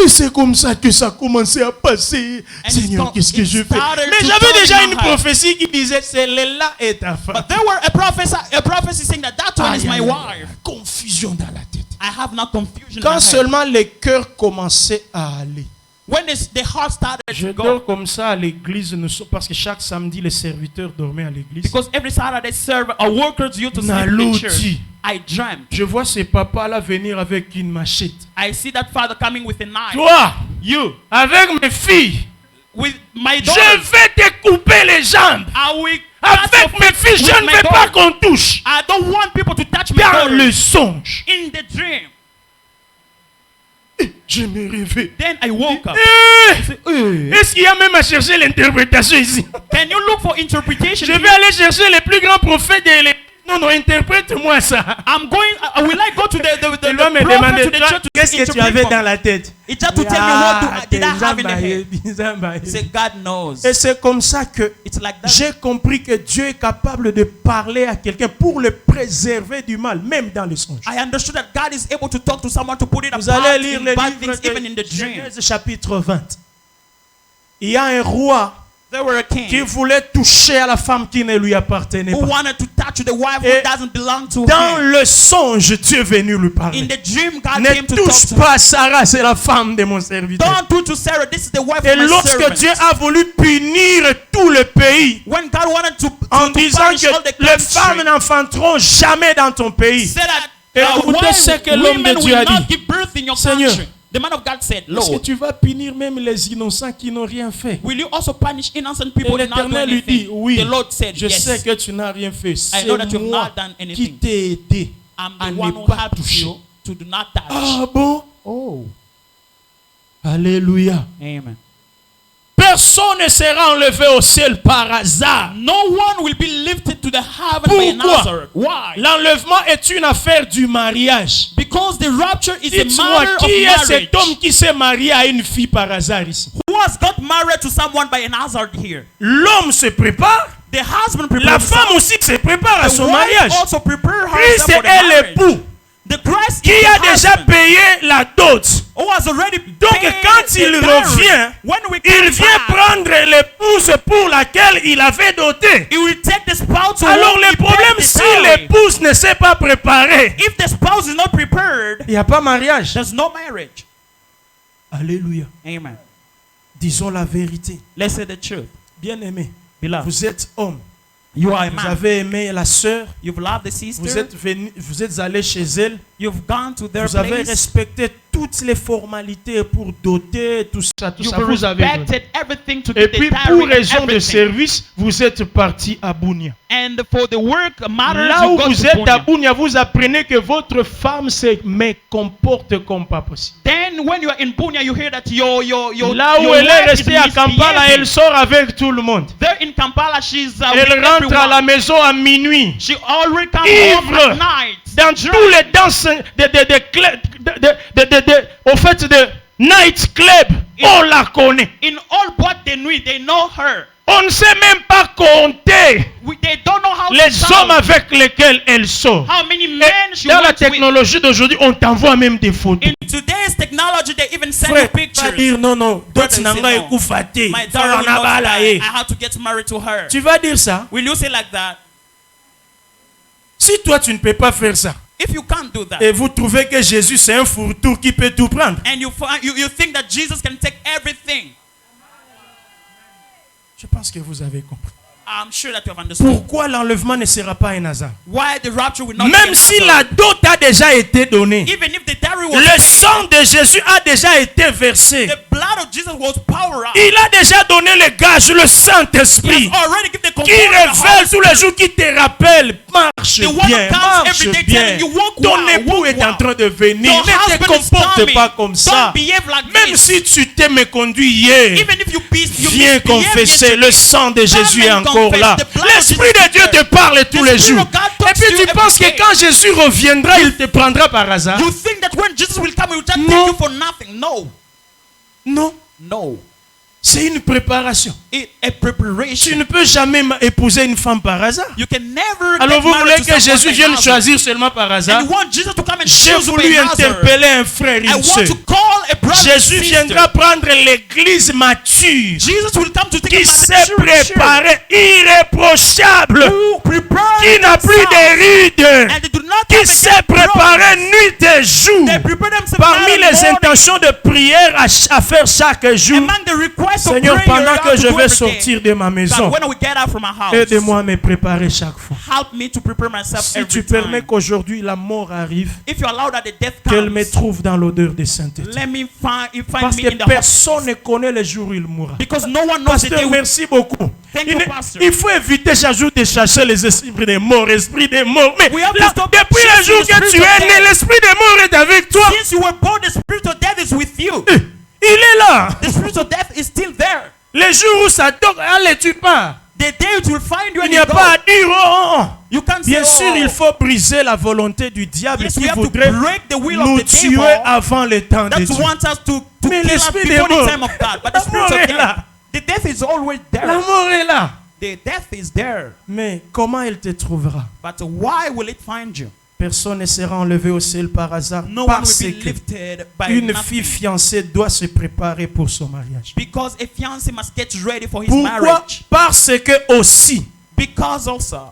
Et c'est comme ça que ça a commencé à passer. And Seigneur, it qu'est-ce que je fais? started Mais to j'avais turn déjà in une my heart. prophétie qui disait, celle-là est ta femme. But there were a prophecy saying that one is my wife. Confusion dans la tête. I have no confusion in Quand my head. seulement les cœurs commençaient à aller. When the heart started Je to go. dors comme ça à l'église parce que chaque samedi les serviteurs dormaient à l'église. Because every Saturday our workers used to sleep in the church. Nalouti. I dreamt. Je vois ces papas-là venir avec une machette. I see that father coming with a knife. Toi, You, avec mes filles, with my je daughter. vais te couper les jambes. I will Avec mes filles, je ne veux pas qu'on touche. I don't want people to touch my Dans daughter. le songe, In the dream. je me réveille. Then I woke up. Est-ce qu'il y a même à chercher l'interprétation ici? Can you look for interpretation? Je here? vais aller chercher les plus grands prophètes et les... Non, interprète-moi ça. I'm going. Will I go to the Tu dois me prophet demander, to the church to qu'est-ce que tu interpret avais for dans me? la tête? It's just to tell me what did I have in the head. Say God knows. Et c'est comme ça que It's like that. j'ai compris que Dieu est capable de parler à quelqu'un pour le préserver du mal, même dans les songes. I understood that God is able to talk to someone to put it Vous apart allez lire in le bad livre things, even in the de dream. Genèse chapitre 20. Il y a un roi There were a qui king voulait toucher à la femme qui ne lui appartenait who pas. wanted to touch the wife who Et doesn't belong to dans him. le songe, Dieu est venu lui In parler. the dream, God Ne came to talk touche to pas Sarah, c'est la femme de mon serviteur. Don't do to Sarah. This is the wife Et of my lorsque servant. Dieu a voulu punir tout le pays When God wanted to en disant punish all the que les femmes country, n'enfanteront jamais dans ton pays. said that Et écoutez ce que l'homme de women Dieu a will not dit. give birth in your Seigneur, country. The man of God said, Est-ce que Lord, tu vas punir même les innocents qui n'ont rien fait? will you also punish innocent Et people who not do l'Éternel lui dit, anything? oui, The Lord said, je yes. sais que tu n'as rien fait. C'est know that you have moi not done qui anything. t'ai aidé I'm à the ne one who pas helped toucher. you to do not touch. Ah bon? Oh, Alléluia. amen. Personne ne sera enlevé au ciel par hasard. No one will be lifted to the heaven by Pourquoi? another. Why? L'enlèvement est une affaire du mariage. Because the rapture is a Dites-moi, matter of qui est marriage. cet homme qui s'est marié à une fille par hasard ici? Who has got married to someone by an hazard here? L'homme se prépare, The husband la prepares femme aussi se prépare à the son wife mariage. also prepare Christ herself for the est marriage. l'époux The Christ qui is a the déjà husband payé la dot. who has already Donc paid quand the il dowry. revient, When we il come vient back, prendre l'épouse pour laquelle il avait doté. he will take the spouse to Alors whom le he paid problème, the si dowry. l'épouse ne s'est pas préparée, If the spouse is not prepared, il n'y a pas mariage. there's no marriage. Alléluia. Amen. Disons la vérité. Let's say the truth. Bien-aimé, Beloved, vous êtes homme. you are a Vous man. avez aimé la sœur. You've loved the Vous sister. êtes venu, vous êtes allé chez elle. You've gone to their Vous avez place. respecté toutes les formalités pour doter tout ça, tout ça. You've Vous avez donné. respected everything to Et get the puis dowry pour and raison de everything. service, vous êtes parti à Bounia. And for the work matters, Là you où go vous to êtes à Bunia. Bounia, vous apprenez que votre femme se comporte comme pas possible. Then when you are in Bunia, you hear that your Là où your elle est wife is restée à Kampala, misbehaving. elle sort avec tout le monde. There in Kampala, she's with Elle rentre à la everyone. maison à minuit. She already comes home Ivre. at night. Dans tous les danses au fait de night club, on la connaît. In all boîtes de nuit, they know her. On ne sait même pas compter They don't know how les to hommes count avec lesquels elle sort. how many Et men she dans la works with. technologie d'aujourd'hui, on t'envoie même des photos. In today's technology, they even send Frère, you pas pictures. dire non, non, Brother, d'autres say n'ont no. pas écouté. My daughter will not die. Tu I had to get married to her. vas dire ça? Will you say like that? Si toi tu ne peux pas faire ça, If you can't do that, et vous trouvez que Jésus c'est un fourre-tout qui peut tout prendre, and you think that Jesus can take everything, je pense que vous avez compris. I'm sure that you have understood. Pourquoi l'enlèvement ne sera pas un hasard? Why the rapture will not be Même an si hazard. la dot a déjà été donnée, Even if the dowry was le sang de Jésus a déjà été versé. the blood of Jesus was power up. Il a déjà donné le gage, le He Saint-Esprit, has already given the qui component of the révèle Holy tous les jours, qui te rappelle, marche The one bien, who comes marche every day bien. telling you, walk Ton well, époux walk est en well. train de venir. Your Ne te husband is comporte coming. pas comme ça. Don't behave like Même this. si tu t'es méconduit hier, Even if you viens misbehave confesser. yesterday, Le sang de Jésus est and encore confess. là. The blood of L'Esprit Jesus de Dieu is te parle tous The les Spirit jours. of God Et talks puis to tu you penses que every day. quand Jésus reviendra, il te prendra par hasard. You think that when Jesus will come, he will just No. take you for nothing. No. Non. No. C'est une préparation. A preparation. Tu ne peux jamais épouser une femme par hasard. You can never Alors get vous voulez married to que someone Jésus by vienne hazard. choisir seulement par hasard? And you want Jesus to come and J'ai choose you voulu by hazard. interpeller un frère et I une want sœur. to call a brother and Jésus sister. viendra prendre l'église mature Jesus will come to take qui a s'est mature préparée, irréprochable, who prepared qui n'a plus themselves, de rides, and they do not qui have s'est a préparé nuit et jour. They prepare themselves Parmi night and les morning. intentions de prière à faire chaque jour, Among the requests of Seigneur, prayer pendant you que have to je do vais every day. sortir de ma maison, God, when we get out from our house, aide-moi à me préparer chaque fois. help me to prepare myself Si every tu time. permets qu'aujourd'hui la mort arrive, If you allow that the death qu'elle me comes, trouve dans l'odeur de sainteté. let me find Parce me que in the personne ne connaît le jour où il mourra. because no one knows the day. Pasteur, merci beaucoup. Thank you, Pastor. Il faut éviter chaque jour de chercher les esprits des morts, esprits des morts. Mais We have to là, stop depuis le chasing jour the que tu spirit of es né, death. l'esprit des morts est avec toi. Since you were born, the spirit of death is with you. Il est là. The spirit of death is still there. Le jour où ça toque, allez, tu pars. The day it will find you Il and n'y you a go. pas à dire oh. You can't Bien say, sûr, oh. il faut briser la volonté du diable Yes, qui we have to voudrait break the will nous of the tuer devil avant le temps de that Dieu. wants us to Mais kill us l'esprit before des the morts, time of God. But the la spirit mort of est death, là. the death is always La there. mort est là. The death is there. Mais comment elle te trouvera? But why will it find you? Personne ne sera enlevé au ciel par hasard No one parce will be que lifted by une nothing. fille fiancée doit se préparer pour son mariage. Because a fiancé must get ready for his Pourquoi? marriage. Parce que aussi, Because also,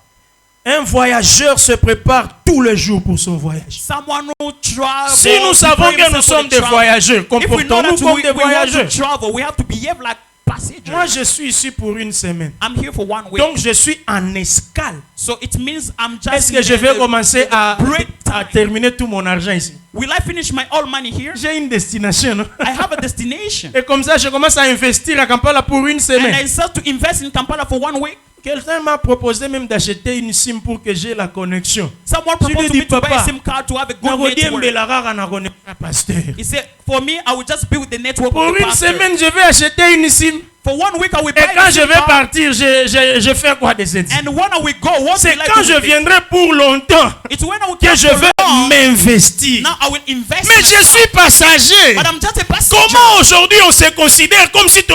un voyageur se prépare tous les jours pour son voyage. someone who travels. Si nous savons que nous sommes des voyageurs, if we know comportons-nous that comme des we want voyageurs. to travel, we have to behave like passengers. Moi, je suis ici pour une semaine. I'm here for 1 week. Donc, je suis en escale. So it means I'm just. Est-ce que in je vais the commencer à break time. terminer tout mon argent ici? Will I finish my all money here? J'ai une destination. Non? I have a destination. Et comme ça, je commence à investir à Kampala pour une And semaine. I start to invest in Kampala for 1 week. Quelqu'un m'a proposé même d'acheter une SIM pour que j'ai la connexion. Someone Tu lui proposed to dis, me to buy papa, a SIM card to have a good Nakodiye network. Mbelarara nakone pasteur. He said, for me, I will just be with the network Pour of the une pastor. semaine, je vais acheter une SIM. For 1 week, I will Et buy quand the je SIM vais card. partir, je fais quoi de cette SIM? And when I will go, what C'est will I quand do je with it? viendrai pour longtemps It's when I will que come je for vais long. m'investir. Now I will invest. Mais je suis passager. But I'm just a passenger. Comment aujourd'hui on se considère comme si tu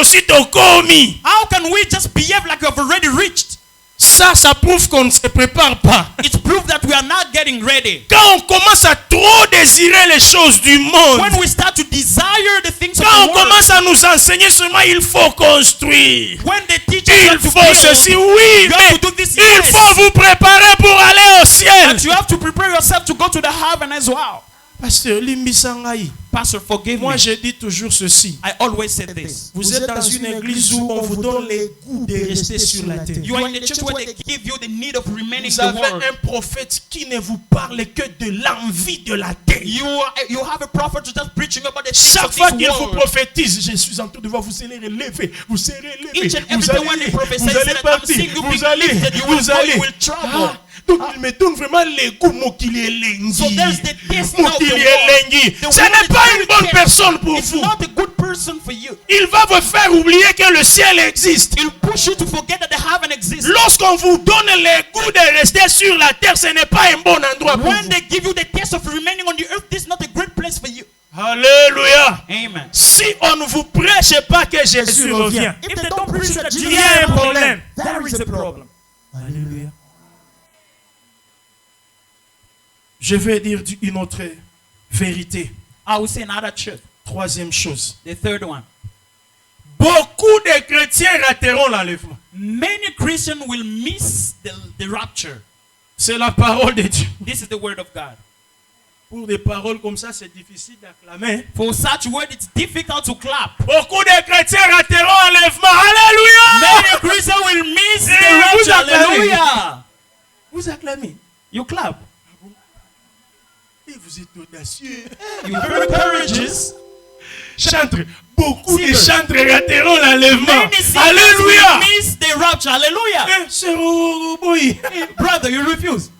commis? How can we just behave like we have already reached? Ça prouve qu'on ne se prépare pas. It proves that we are not getting ready. Quand on commence à trop désirer les choses du monde, When we start to desire the things of quand on the world, commence à nous enseigner seulement il faut construire, when they teach us il how to faut build, ceci, oui, you have mais to do this, il yes. faut vous préparer pour aller au ciel. But you have to prepare yourself to go to the heaven as well. Pasteur, Limbisangaï, Pastor, forgive moi me. je dis toujours ceci. I always say this. Vous êtes dans une église où on vous donne les goûts de rester sur la terre. You are in the church where they give you the need of remaining Vous the avez world. un prophète qui ne vous parle que de l'envie de la terre. You have a prophet who's just preaching about the things Chaque of fois this qu'il vous world. prophétise, je suis en train de voir, vous serez relevé, vous serez relevé, Each and every vous time when allez, they prophesy, vous say allez that I'm partir, seeing you vous being allez, lifted, you will vous go, allez. you will travel. Donc il me donne vraiment les goûts, Mokili Elengi. So there's the taste now of the Mokili world. Elengi. The Ce world n'est is pas very une bonne taste. personne pour It's vous. not a good person for you. Il va vous faire oublier que le ciel existe. It'll push you to forget that the heaven exists. Lorsqu'on vous donne les goûts de rester sur la terre, ce n'est pas un bon endroit pour When vous. they give you the taste of remaining on the earth, this is not a great place for you. Alléluia. Amen. Si on ne vous prêche pas que Jésus revient, If they don't preach that il Jesus y a un is coming, problème. there is a problem. Alléluia. Je vais dire une autre vérité. I will say another truth. Troisième chose. The third one. Beaucoup de chrétiens rateront l'enlèvement. Many Christians will miss the rapture. C'est la parole de Dieu. This is the word of God. Pour des paroles comme ça, c'est difficile d'acclamer. For such word, it's difficult to clap. Beaucoup de chrétiens rateront l'enlèvement. Alléluia. Many Christians will miss the Vous rapture. acclamez. Hallelujah. Vous acclamez. You clap. Et vous êtes audacieux. You very courageous. Chantre. Beaucoup de Singers. chantres rateront l'enlèvement. Many singers Alléluia. will miss the rapture. Hallelujah. C'est Roboy. Brother, you refuse.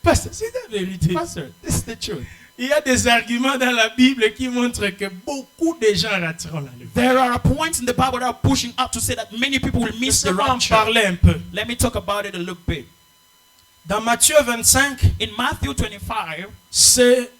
Pasteur, c'est la vérité. Pastor, this is the truth. Il y a des arguments dans la Bible qui montrent que beaucoup de gens rateront l'enlèvement. There are points in the Bible that are pushing up to say that many people will miss the Laissez-moi en rapture. parler un peu. Let me talk about it a little bit. Dans Matthieu 25, In Matthew 25, c'est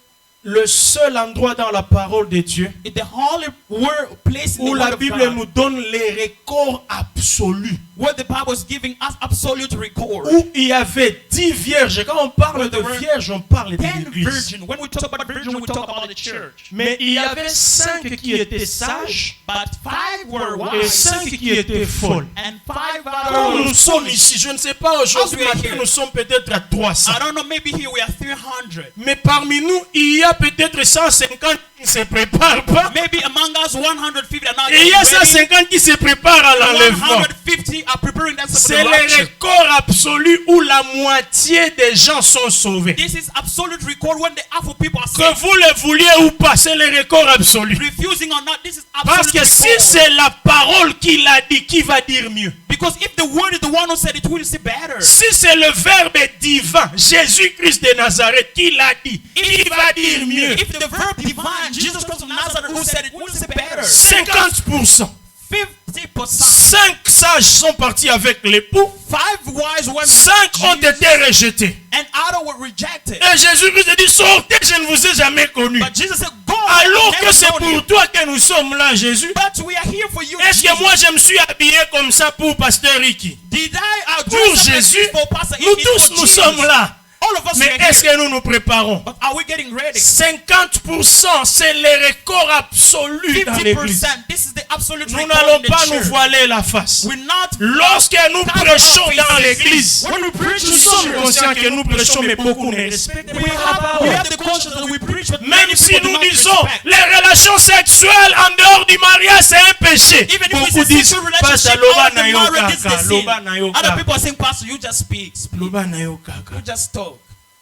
le seul endroit dans la parole de Dieu it's the only were placed in où the la Word of Bible God, nous donne les records absolus. where the Bible is giving us absolute record. Où il y avait 10 vierges. Quand on parle de vierges, on parle de 10 l'église. virgins. When we talk about virgin, we talk about the church. Mais il y avait 5 qui étaient sages But 5 were et wise 5 qui étaient folles. and 5 Quand out nous of sommes ici, je ne sais pas, aujourd'hui As we are matin, here. nous sommes peut-être à 300. I don't know, maybe here we are 300. Mais parmi nous, il y a peut-être 150 qui ne se préparent pas. Maybe among us 150 are not Et il y a ready. 150 qui se préparent à l'enlèvement. 150 are preparing themselves for C'est the le rapture. record absolu où la moitié des gens sont sauvés. This is absolute record when the half of people are Que saved. vous le vouliez ou pas, c'est le record absolu. Refusing or not, this is Parce absolute que si record. c'est la parole qui l'a dit, qui va dire mieux? Because if the word is the one who said it, will say better. Si c'est le verbe divin, Jésus-Christ de Nazareth, qui l'a dit, il va dire mieux. If the verb divine, Jesus Christ of Nazareth who said it, will say better. 50%. 50%. 5 sages sont partis avec l'époux, 5 wise women 5 ont été rejetés. and others were rejected. Et Jésus-Christ a dit, sortez, je ne vous ai jamais connu. But Jesus said, go. Alors I've que never c'est known you. pour toi que nous sommes là, Jésus. But we are here for you. Est-ce que Jesus. moi je me suis habillé comme ça pour Pasteur Ricky? Did I Pour dress up like Jésus, this for Pastor nous It is for tous nous Jesus. sommes là. All of us Mais are est-ce here. que nous nous préparons? But are we getting ready? 50%, c'est le record absolu dans l'église. 50%. This is the absolute Nous record n'allons in the pas nous church. voiler la face. We're not. Lorsque nous prêchons dans l'église, When we preach, nous sommes conscients que nous prêchons, mais beaucoup ne respectent we pas la have parole. the conscience that we preach, but Même many si people do nous not disons respect. les relations sexuelles en dehors du mariage, c'est un péché. Even if we Beaucoup say disent, sexual Pastor relationship Loba out of na the yo marriage is kaka, the sin. Loba na yo Other kaka, people are saying, Pastor, you just speak. Loba na yo kaka. You just talk.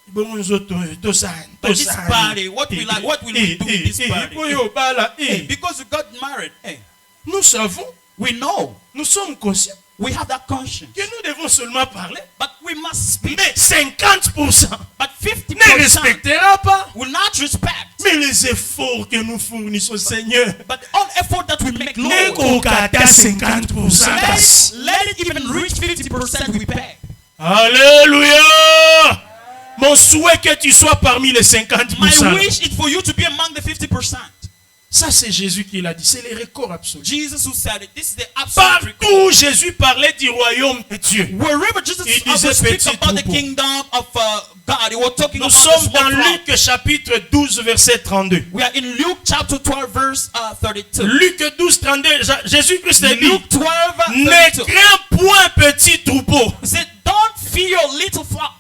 Bongo nzoto, tosa, But this tosa. party, what will we do in this party? Oyo bala, Because you got married. Hey, Nous savons, we know. nous sommes conscients We have that conscience. que nous devons seulement parler. But we must speak. Mais 50% But ne 50% respectera pas. will not respect. Mais les efforts que nous fournissons, Seigneur, But all effort that we make, Lord, nekokata 50%. let it even reach 50%, we pay. Alléluia. Mon souhait que tu sois parmi les 50%. My wish is for you to be among the 50%. Ça, c'est Jésus qui l'a dit. C'est le record absolu. Jesus who said it. This is the absolute record. Partout où Jésus parlait du royaume de Dieu. Wherever Jesus Il disait was speaking petit about the troupeau. kingdom of God, he was talking Nous about sommes the dans small flock. Luc chapitre 12 verset 32. We are in Luke chapter 12 verse 32. Luc 12, 32. Jésus-Christ a dit, Luke 12 ne 32. crains point petit troupeau, He said, don't fear little flock,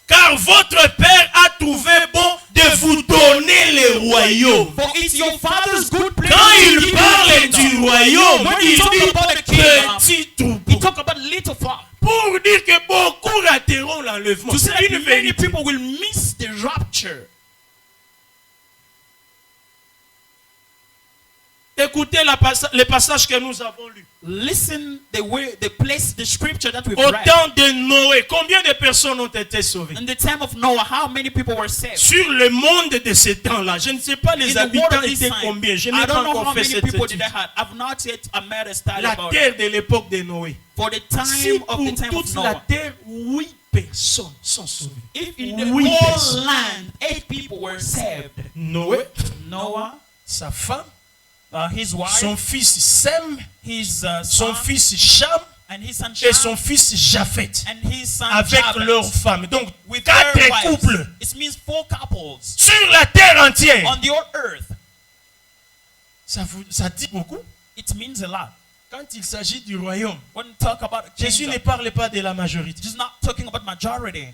car votre Père a trouvé bon de vous donner le royaume. for it's your Father's good pleasure Quand to give il you parle the kingdom. du royaume, When il he talk dit about the kingdom, petit he troupeau. talk about little flock. Pour dire que beaucoup rateront l'enlèvement. To say C'est that une many vérité. people will miss the rapture. Écoutez les passages que nous avons lus. Listen the scripture that we've Au read. temps de Noé, combien de personnes ont été sauvées? In the time of Noah, how many people were saved? Sur le monde de ce temps-là, je ne sais pas les In the world habitants of this étaient time, combien. Je I n'ai pas don't know encore how fait many cette people étude. did I have. I've not yet made a study La about it. terre de l'époque de Noé. For the Si time pour of the time of toute la Noah, terre, 8 personnes sont sauvées. if in the Oui, whole personnes. land 8 people were saved, Noé, Noah, sa femme, his wife, son fils Sem, his son son, fils Cham and his son et son Shem, fils Japheth. and his son Avec Japheth, leurs femmes. Donc, with their 4 wives. couples It means 4 couples sur la terre entière. on the earth. Ça dit beaucoup. It means a lot. Quand il s'agit du royaume, When you talk about a Jésus kingdom, ne parle pas de la majorité. just not talking about majority.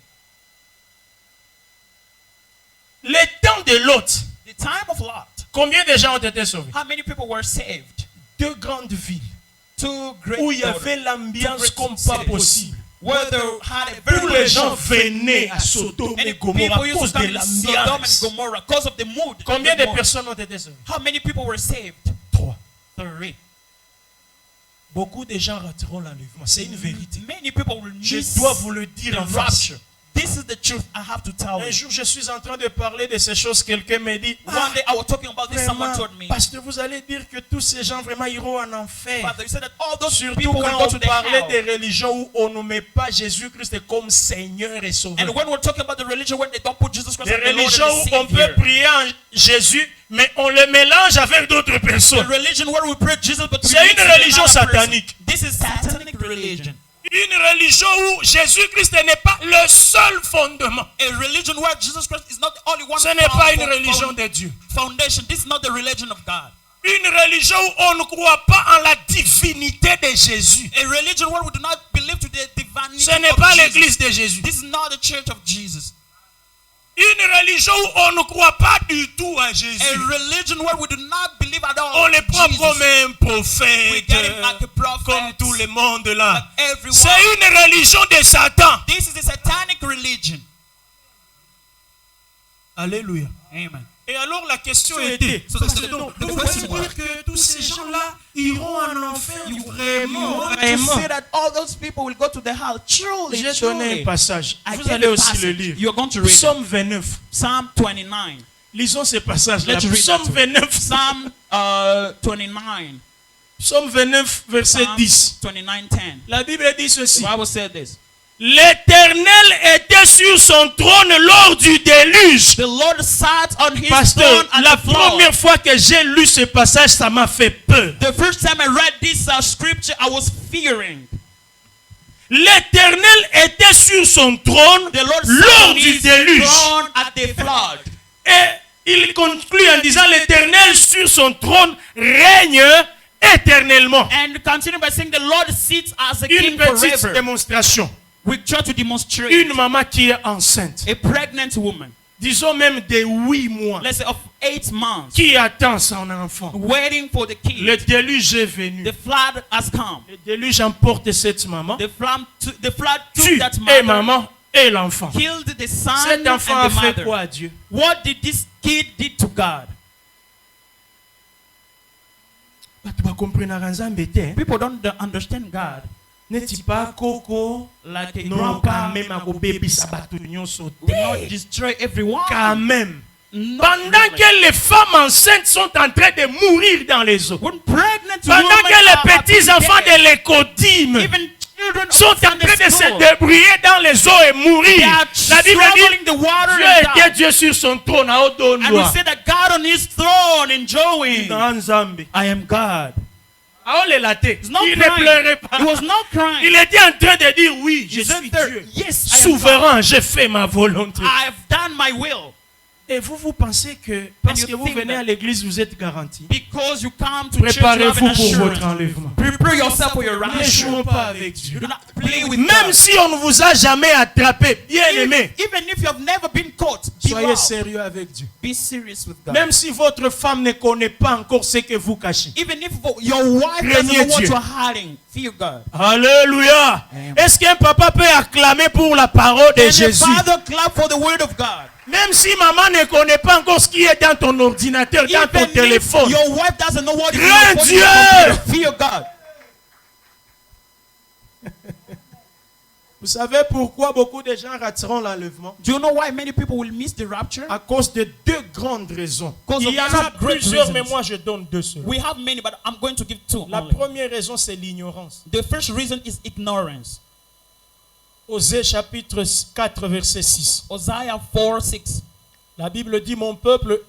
Le temps de Lot, The time of Lot, combien de gens ont été sauvés? how many people were saved? 2 grandes villes 2 great où il y daughters, avait l'ambiance 2 comme great pas cities, possible. where they had a very Tous good les gens love. venaient à Sodome And et the Gomorrhe people à used cause to de come to Sodom and l'ambiance. Gomorrah because of the mood. Combien de mood. personnes ont été sauvées? How many people were saved? 3. 3. Beaucoup de gens rateront l'enlèvement. C'est une vérité. Many people will Je miss dois vous le dire en the face. rapture. This is the truth I have to tell Un you. jour, je suis en train de parler de ces choses. Quelqu'un m'a dit, One day I was talking about this, someone vraiment, told me, parce que vous allez dire que tous ces gens vraiment iront en enfer. Father, you said that all those Surtout people will quand go on to the parlait hell. des religions où on ne met pas Jésus-Christ comme Seigneur et Sauveur. And when we're talking about the religion, when they don't put Jesus Christ Des as the Lord religions and où the on peut Savior. prier en Jésus, mais on le mélange avec d'autres The personnes. religion where we pray Jesus, but we C'est mix une it with religion another person. satanique. This is satanic religion. Une religion où Jésus-Christ n'est pas le seul fondement. A religion where Jesus Christ is not the only one Ce n'est pas une religion de Dieu. foundation. This is not the religion of God. Une religion où on ne croit pas en la divinité de Jésus. A religion where we do not believe to the divinity Ce n'est of pas Jesus. l'église de Jésus. This is not the church of Jesus. Une religion où on ne croit pas du tout à Jésus. A religion where we do not believe at all. On le prend Jesus. comme un We prophète, get him like a prophet, comme tout le monde là. like everyone. C'est une religion de Satan. This is a satanic religion. Alléluia. Amen. Et alors la question So était, so parce the- que donc, the vous question voulez was- dire que tous ces gens-là iront en enfer vraiment, To vraiment. say that all those people will go to the hell. Truly, J'ai donné un truly. passage. I Vous gave allez a aussi passage. le lire. You're going to read it. Psaume 29. Psalm 29. Lisons ce passage-là. Let's read Psaume that. 29. Psalm 29. Psaume 29, verset Psalm 10. 29:10. La Bible dit The ceci. Bible said this. L'Éternel était sur son trône lors du déluge. The Lord sat on his Pasteur, throne at la the flood. première fois que j'ai lu ce passage, ça m'a fait peur. The first time I read this scripture, I was fearing. L'Éternel était sur son trône The Lord lors sat on du his déluge. throne at the flood. Et il conclut en disant, l'Éternel sur son trône règne éternellement. And continue by saying the Lord sits as a Une king petite forever. démonstration. We try to demonstrate Une maman qui est enceinte, a pregnant woman, disons même de 8 mois, let's say of 8 months, qui attend son enfant. waiting for the kid. Le déluge est venu. The flood has come. Le déluge emporte cette maman, The flood took tue that et mother, maman et l'enfant. killed the son Cet enfant a and the fait mother. quoi à Dieu? What did this kid did to God? People don't understand God. N'est-il pas Coco? Like a Non, quand grandpa même, akobebisa bato nyonso te. will not destroy everyone. Quand même. Not Pendant really. que les femmes enceintes sont en train de mourir dans les eaux. When pregnant Pendant women que are les about petits to enfants dead, de l'écodime even children sont of en train de Sunday se school, débrouiller dans les eaux et they mourir. are La Bible struggling dit, the water Dieu and était die. Dieu sur son trône à haute And we gloire. say that God on his throne enjoying. Dans Nzambe. I am God. Ah, on les laté. He's not Il ne crying. pleurait pas. He was not crying. Il était en train de dire, oui, je He said suis there, Dieu. yes, I am Souverain, j'ai fait ma volonté. God. I have done my will. Et vous pensez que parce you que vous think venez that- à l'église, vous êtes garanti. Because you come to church, you have Préparez-vous an pour votre assurance. enlèvement. Prepare yourself for your Ne rapture. jouons pas avec Dieu. Do not play with Même God. si on ne vous a jamais attrapé, bien aimé, Even if you have never been caught, be soyez loud. sérieux avec Dieu. Be serious with God. Même si votre femme ne connaît pas encore ce que vous cachez. Even if your wife doesn't Craignez know what Dieu. you're hiding, fear God. Alléluia. Amen. Est-ce qu'un papa peut acclamer pour la parole de And the Jésus? Father clap for the word of God. Même si maman ne connaît pas encore ce qui est dans ton ordinateur, dans ton Even if téléphone. your wife doesn't know what is in Crains your phone, Dieu. your computer, fear God. Vous savez pourquoi beaucoup de gens rateront l'enlèvement? Do you know why many people will miss the rapture? À cause de deux grandes raisons. Because Il y of en a two great plusieurs, reasons. mais moi je donne deux seuls. We have many, but I'm going to give two. La only. première raison, c'est l'ignorance. The first reason is ignorance. Osée chapitre 4, verset 6. Hosea 4:6 La Bible dit, mon peuple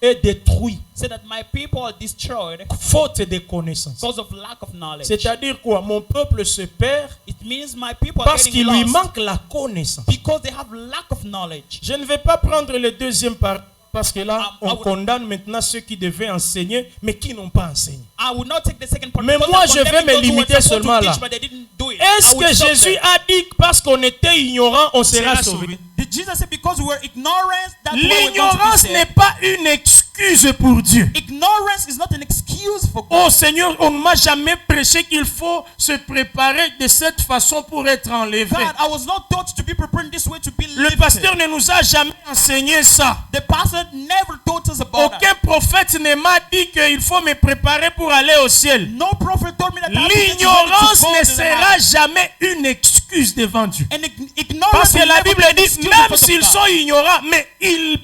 est détruit, said that my people are destroyed faute de connaissance. because of lack of knowledge. C'est-à-dire quoi? Mon peuple se perd It means my people are parce getting qu'il lui lost manque la connaissance. because they have lack of knowledge. Je ne vais pas prendre le deuxième part parce que là, I on would- condamne maintenant ceux qui devaient enseigner, mais qui n'ont pas enseigné. I will not take the second part. Mais because moi, I'm je vais condemning me those who were limiter supposed to seulement teach, là. but they didn't do it. Est-ce I will que stop Jésus there. a dit que parce qu'on était ignorant, on sera sauvé? Did Jesus say because we were ignorant, that's why we're going to be L'ignorance saved? n'est pas une excuse pour Dieu. Ignorance is not an excuse use for Oh God. Seigneur, on ne m'a jamais prêché qu'il faut se préparer de cette façon pour être enlevé. God, I was not taught to be prepared this way to be Le lifted. pasteur ne nous a jamais enseigné ça. The pastor never taught us about that. Aucun prophète ne m'a dit qu'il faut me préparer pour aller au ciel. No prophet told me that I have to get ready L'ignorance to go ne to the sera house. jamais une excuse devant Dieu. And ignorance Parce que will la never Bible be an dit, excuse même before s'ils God. sont ignorants, mais ils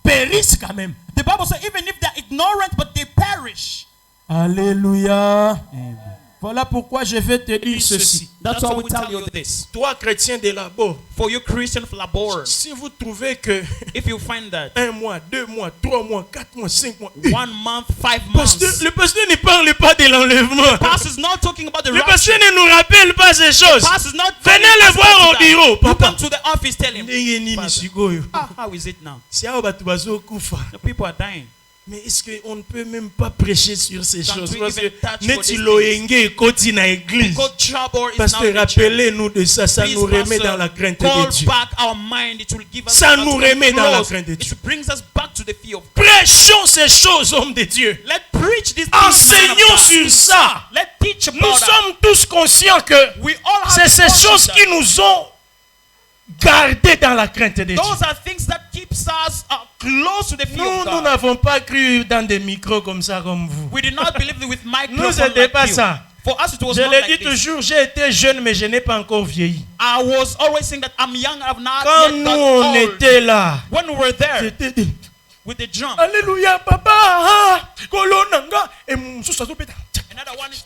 périssent quand même. The Bible says even if they're ignorant, but they perish. Alléluia. Voilà pourquoi je vais te dire ceci. That's why we tell you this. Toi, chrétien de labor, For you Christian labor, si vous trouvez que if you find that 1 mois, 2 mois, 3 mois, 4 mois, 5 mois, 1 month, 5 months, le pasteur ne parle pas de l'enlèvement. pastor is not talking about the Le rapture. pasteur ne nous rappelle pas ces choses. Pastor is not Venez telling le us voir about au that. bureau, You papa. come to the office, tell him, Ndenge nini Father. sikoyo? How is it now? Si hao batu bazokufa. The people are dying. Mais est-ce qu'on ne peut même pas prêcher sur ces Can't choses? we Parce que even touch for neti these loyenge ekoti na église. God trouble is Pasteur, now in the church. rappelez-nous de ça. Ça Please, nous remet Pastor, dans la crainte call de Dieu. back our mind. It will give us Ça back nous to the remet dans la close. crainte de Dieu. It brings us back to the fear of God. Prêchons ces choses, hommes de Dieu. Let preach these things, man of Enseignons God. sur ça. Let teach Nous about that. sommes tous conscients que We all have c'est ces conscience choses that qui nous ont gardés dans la crainte de Dieu. those are things that keeps us close to the fear of Nous God. n'avons pas cru dans des micros comme ça, comme vous. We did not believe with Nous, microphone c'était like pas you. ça. For us, it was Je not l'ai like dit this. toujours, j'ai été jeune, mais je n'ai pas encore vieilli. I was always saying that I'm young, I've not Quand yet nous, got on old. était là, When we were there c'était with the drum, Alléluia, papa, ah, kolonanga, et moussus azopeta. another one is.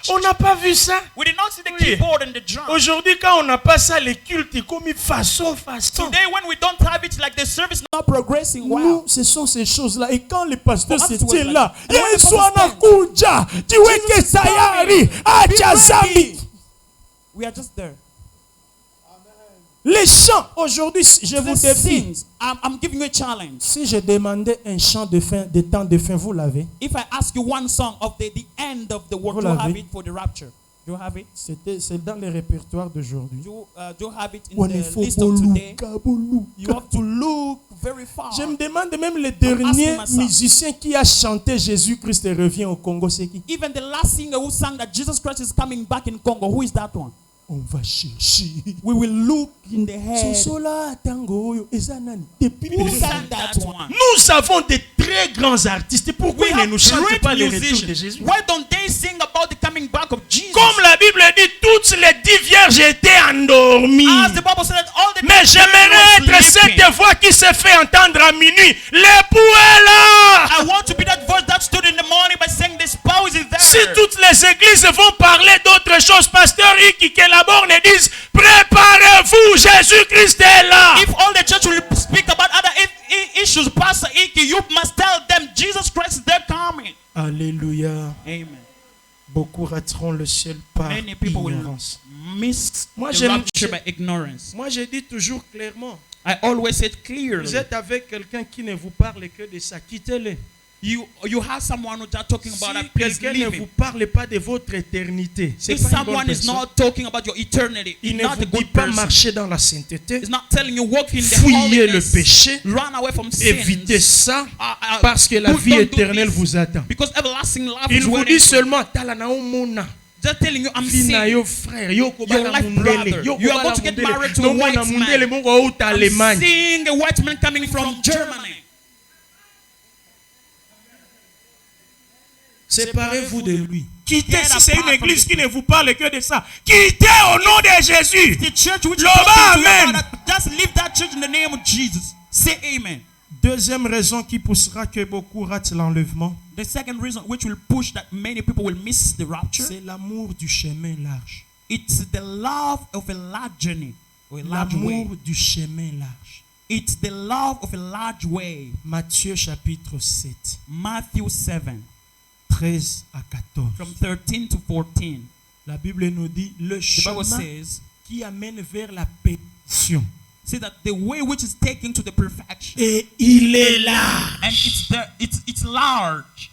On n'a pas vu ça. We did not see the Oui. keyboard and the drum. Aujourd'hui, quand on n'a pas ça, les cultes est comme façon. Today, when we don't have it, like the service not progressing Nous, ce sont ces choses-là. Et quand les pasteurs For us, se it was tiennent like- là, And when the Yesu pastor stands, anakuja, jiweke sayari, acha zambi. We are just there. Les chants, aujourd'hui, je vous The défie. things, I'm giving you a challenge. Si je demandais un chant de fin, de temps de fin, vous l'avez. If I ask you one song of the end of the work, Vous do you have l'avez. it for the rapture? Do you have it? C'est dans les répertoires d'aujourd'hui. Do you have it in On the est faux list of today? boulou. You have to look very far. Je me demande même le dernier myself. musicien qui a chanté Jésus-Christ revient au Congo, c'est qui? Even the last singer who sang that Jesus Christ is coming back in Congo, who is that one? On va chercher. We will look in the head. Sosola tango oyo, eza nani? Depuis Who le- sang that one? Nous avons de très grands artistes. Pourquoi We ils ne have nous chantent great pas le retour de musicians. Jésus? Why don't they sing about the coming back of Jesus? Comme la Bible dit, toutes les 10 vierges étaient endormies. As the Bible said that all the Mais j'aimerais être cette voix qui se fait entendre à minuit. L'époux est là. I want to be that voice that stood in the morning by saying the spouse is there. Si toutes les églises vont parler d'autre chose, pasteur Iki qui élabore ne disent préparez-vous, Jésus-Christ est là. If all the church will speak about other issues, Pastor Iki, you must tell them Jesus Christ is there coming. Alléluia. Amen. Beaucoup rateront le ciel par Many people will ignorance. miss Moi, the j'aime- rapture by ignorance. Moi, je dis toujours clairement, I always said vous clearly. êtes avec quelqu'un qui ne vous parle que de ça, quittez-le. You have someone who's just talking Si about that, please quelqu'un leave ne vous him. parle pas de votre éternité, c'est If pas une bonne someone is personne. not talking about your eternity, Il he's ne not vous a dit good pas person. marcher dans la sainteté, He's not telling you walk in the fuyez le holiness. péché, Run away from sin. évitez ça, parce que la vie éternelle vous attend. Because everlasting life Il is vous waiting dit for you. seulement, tala na omona. Just telling you, I'm Vina sick. yo frère, yo Your kobala life mundele, brother. yo You are kobala going to get mundele. married to a Non, white mwana mundele man. mungu auta I'm Allemagne. seeing a white man coming from Germany. Séparez-vous de lui. Quittez Quittez, si si c'est une apart from église the qui ne vous parle que de ça. Quittez au nom de Jésus. The church which is Lord, talking to you amen. about that, just leave that church in the name of Jesus. Say amen. Deuxième raison qui poussera que beaucoup ratent l'enlèvement, The second reason which will push that many people will miss the rapture, c'est l'amour du chemin large. it's the love of a large journey or a large way. L'amour du chemin large. It's the love of a large way. Matthieu chapitre 7, Matthew 7, 13 à 14. from 13 to 14. La Bible nous dit le The chemin Bible says, qui amène vers la perfection. say that the way which is taking to the perfection, Et il est là. and it's there, it's large,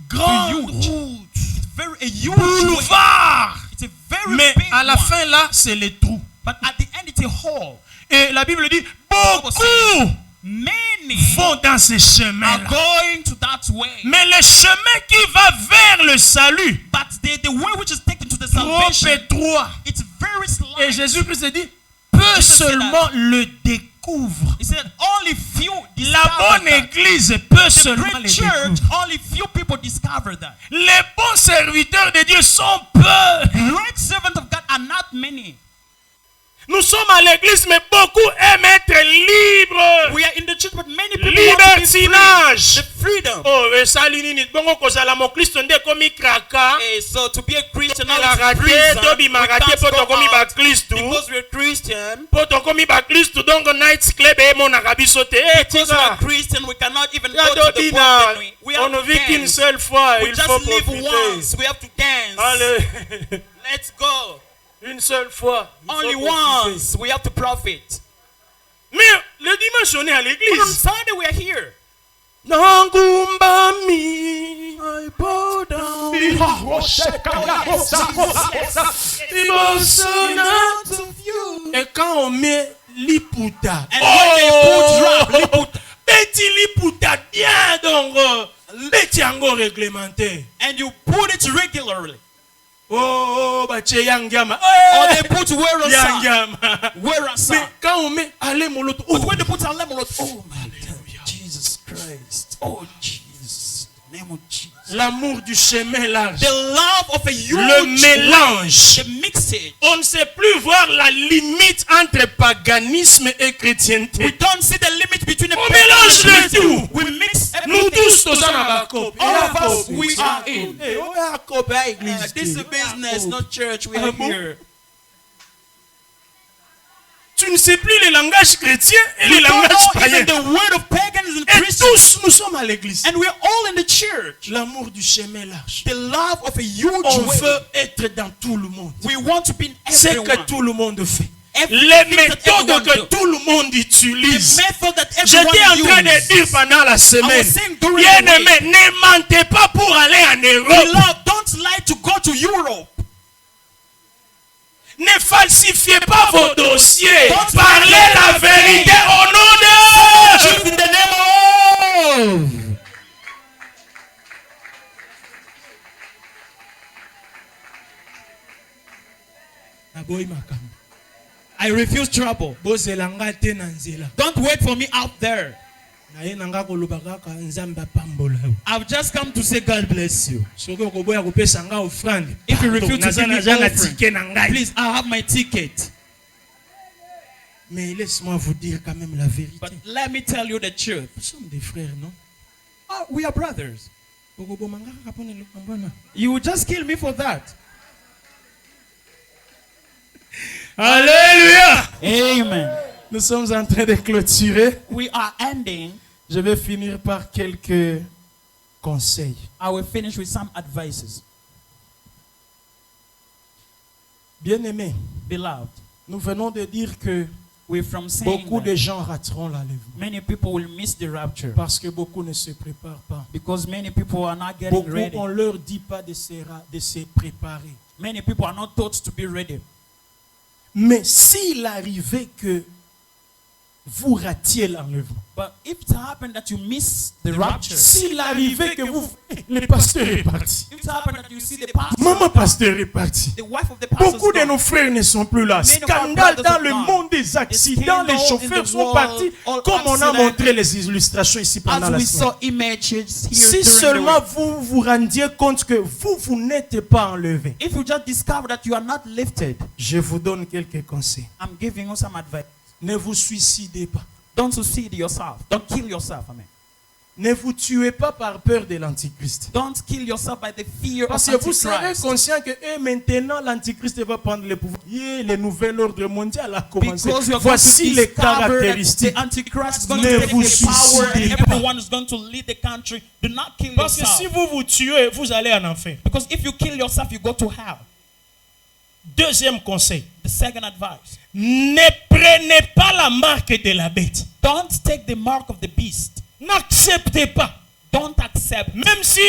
Grande huge. route. It's very a huge way. Boulevard. It's a very Mais big à la one. fin là, c'est les trous. But at the end, it's a hall. Et la Bible dit beaucoup Many vont dans ces are chemins-là. going to that way. Mais le chemin qui va vers le salut, But the way which is taken to the trop salvation, étroit. it's very slight. Et Jésus-Christ dit, peu seulement le découvre. He said only few La discover bonne that. église peut The seulement great le church, découvrir. only few people discover that. Les bons serviteurs de Dieu sont peu. Great servants of God are not many. Nous sommes à l'église, mais beaucoup aiment être libres. We are in the church, but many people want to be free. Libertinage. The freedom. Oh, esali nini bongo kozala mo Kristo nde komi kraka. So to be a Christian, La now rate, it's prison. tobi We marate can't poto go komi ba out Kristo. because we're Christian. Poto komi ba Kristo donc night club e mo na kabiso te. Because we're Christian, we cannot even Ya go to the dodina, bar. We on have ne to vit qu'une dance. seule fois, We il just faut live profiter. once. We have to dance. Allez, Let's go. une seule fois. il faut Only profiter. once. We have to profit. Mais le dimanche on est à But on l'église. Sunday we are here. Nangumbami, I bow down. Et quand on met liputa, And when they put rap, petit liputa bien donc petit ango réglementé. and you put it regularly. Oh, bache yangama. Or they put wear on sock. Yangama. Wear on Mais sock. quand on met allez moloto, But oh, when they put a lemon, oh my Hallelujah. Jesus Christ. Oh Jesus. Name of Jesus. l'amour du chemin large, The love of a huge le mélange. the mixage. On ne sait plus voir la limite entre paganisme et chrétienté. We don't see the limit between the On mélange le tout. We mix Nous everything. tous tous en avons. All of us, we are in. This This is business, not church. We are here. Tu ne sais plus les langages chrétiens et We les don't langages know païens. even the word of pagans and Et Christians. tous nous sommes à l'église. And we're all in the church. L'amour du chemin large. The love of a huge On way. veut être dans tout le monde. We want to be in C'est everyone. que tout le monde fait. Everything Les that méthodes everyone que do. tout le monde The utilise. method that J'étais en everyone train de uses. dire pendant la semaine, saying during bien the aimé, ne mentez pas pour aller en Europe. Beloved, don't lie to go to Europe. Ne falsifiez pas vos dossiers. Don't Parlez la vérité au nom Truth de in the name of. I refuse trouble. Bozelanga te na nzela. Don't wait for me out there. Naye nanga koloba kaka nzambe apambola yo. I've just come to say God bless you. Soki okoboya kopesa nga offrande. If you refuse to naza give me naza na offering, ticket na ngai. please, I have my ticket. Mais laisse-moi vous dire quand même la vérité. But let me tell you the truth. Nous sommes des frères, non? We are brothers. Okobomanga kaka pona eloko mbona. You will just kill me for that. Alléluia! Amen. Nous sommes en train de clôturer. We are ending. Je vais finir par quelques conseils. I will finish with some advices. Bien-aimés, Beloved, nous venons de dire que we're from saying beaucoup de that gens rateront l'enlèvement. many people will miss the rapture Parce que beaucoup ne se préparent pas. because many people are not getting Beaucoup, ready. on ne leur dit pas de se préparer. Many people are not taught to be ready. Mais s'il arrivait que vous ratiez l'enlèvement, But if it happened that you miss the rapture, s'il arrivait que vous... Le pasteur est parti. if it happened that you see the pastor, Maman pasteur est parti. the wife of the pastor, Beaucoup de nos frères ne sont plus là. Many of our Scandale brothers dans are le gone. monde des accidents. Les scandal in chauffeurs the sont world, partis. all Comme on a accident. montré les illustrations ici pendant as la we semaine. saw images here Si during the seulement week. vous vous rendiez compte que vous n'êtes pas enlevé, If you just discover that you are not lifted, je vous donne quelques conseils. I'm giving you some advice. Ne vous suicidez pas. Don't suicide yourself. Don't kill yourself. Ne vous tuez pas par peur de l'Antichrist. Don't kill yourself by the fear Parce of que vous serez Antichrist. conscient que maintenant l'Antichrist va prendre le pouvoir. Le nouvel ordre mondial a commencé. Because you are going to Voici les discover that caractéristiques. the Antichrist is going Ne to take vous the power suicidez and pas. everyone is going to lead the country. Do not kill Parce que yourself. si vous vous tuez, vous allez en enfer. Because if you kill yourself, you go to hell. Deuxième conseil. The second advice. Ne prenez pas la marque de la bête. Don't take the mark of the beast. N'acceptez pas. Don't accept. Même si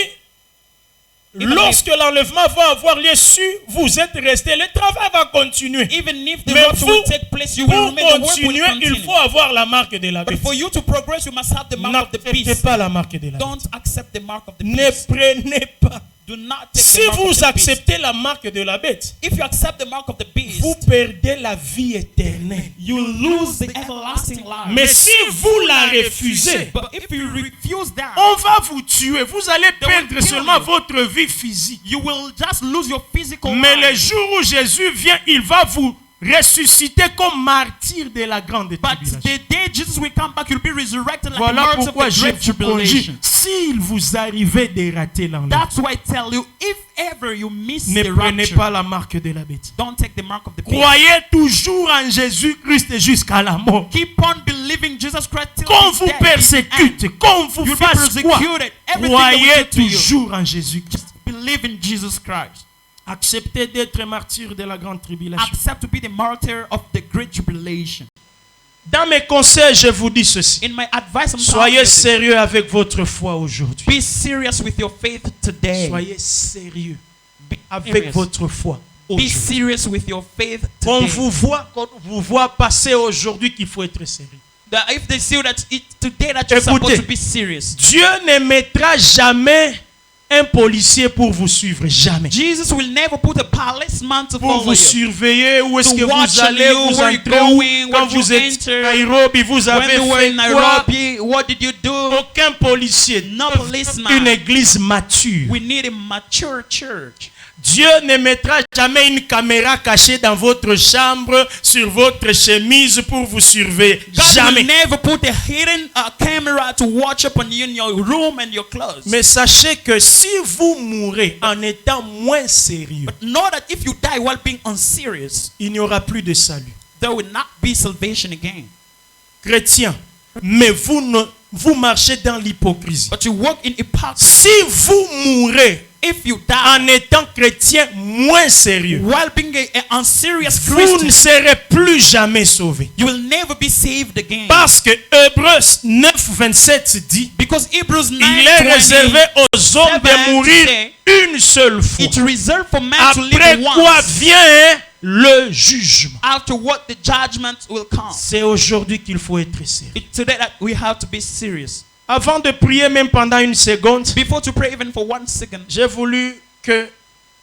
lorsque l'enlèvement va avoir lieu, si vous êtes resté, le travail va continuer. Even if the Mais rapture will take place, you will pour remain. The work will continuer, il continue. faut avoir la marque de la But bête. for you to progress, you must have the mark of the N'acceptez beast. pas la marque de la bête. Don't accept the mark of the Ne beast. prenez pas. Do not take Si the mark of vous the beast. acceptez la marque de la bête, If you accept the mark of the beast, vous perdez la vie éternelle. you lose the everlasting life. Mais si vous la refusez, But if you refuse that, on va vous tuer. Vous allez They will perdre kill seulement you. votre vie physique. you will just lose your physical Mais le life. jour où Jésus vient, il va vous ressusciter comme martyr de la grande But tribulation. the day Jesus will come back, you'll be resurrected like the Voilà marks of pourquoi the je great vous conjure. tribulation. S'il vous arrivait de rater l'enlèvement, That's why I tell you, if ever you miss ne the prenez rapture, pas la marque de la bête. don't take the mark of the beast. Croyez toujours en Jésus-Christ jusqu'à la mort. Keep on believing Jesus Christ till Qu'on his vous death. persécute, qu'on vous You'll be fasse quoi, persecuted. Everything that we croyez do to you. toujours en Jésus-Christ. Believe in Jesus Christ. Acceptez d'être martyr de la grande tribulation. Accept to be the martyr of the great tribulation. Dans mes conseils, je vous dis ceci. In my advice, I'm telling Soyez you this. sérieux avec votre foi aujourd'hui. Be serious with your faith today. Soyez sérieux Be avec serious. votre foi Be aujourd'hui. serious with your faith Quand today. on vous voit passer aujourd'hui qu'il faut être sérieux. That if they see that today that you're supposed to be serious. Dieu ne mettra jamais un policier pour vous suivre. Jamais. Jesus will never put a policeman to Pour follow vous you. surveiller où est-ce To que watch vous allez, you, vous where you entrez où. going, Quand where vous you êtes enter. à Nairobi, vous When avez you were in fait quoi? Nairobi, what did you do? Aucun policier. No policeman. Une église mature. We need a mature church. Dieu ne mettra jamais une caméra cachée dans votre chambre, sur votre chemise pour vous surveiller. God Jamais. will never put a hidden camera to watch upon you in your room and your clothes. Mais sachez que si vous mourrez en étant moins sérieux, But know that if you die while being unserious, il n'y aura plus de salut. there will not be salvation again. Chrétien, mais vous marchez dans l'hypocrisie. But you walk in hypocrisy. Si vous mourrez If you en die étant chrétien moins sérieux, while being a unserious vous ne Christian, serez plus jamais sauvé. you will never be saved again. Parce que Hébreux 9, 27 dit, Because Hebrews 9, il est réservé aux hommes de mourir une seule fois. it's reserved for man to Après live quoi once. vient le jugement. After what the judgment will come. C'est aujourd'hui qu'il faut être sérieux. It's today that we have to be serious. Avant de prier même pendant une seconde, Before to pray even for 1 second, j'ai voulu que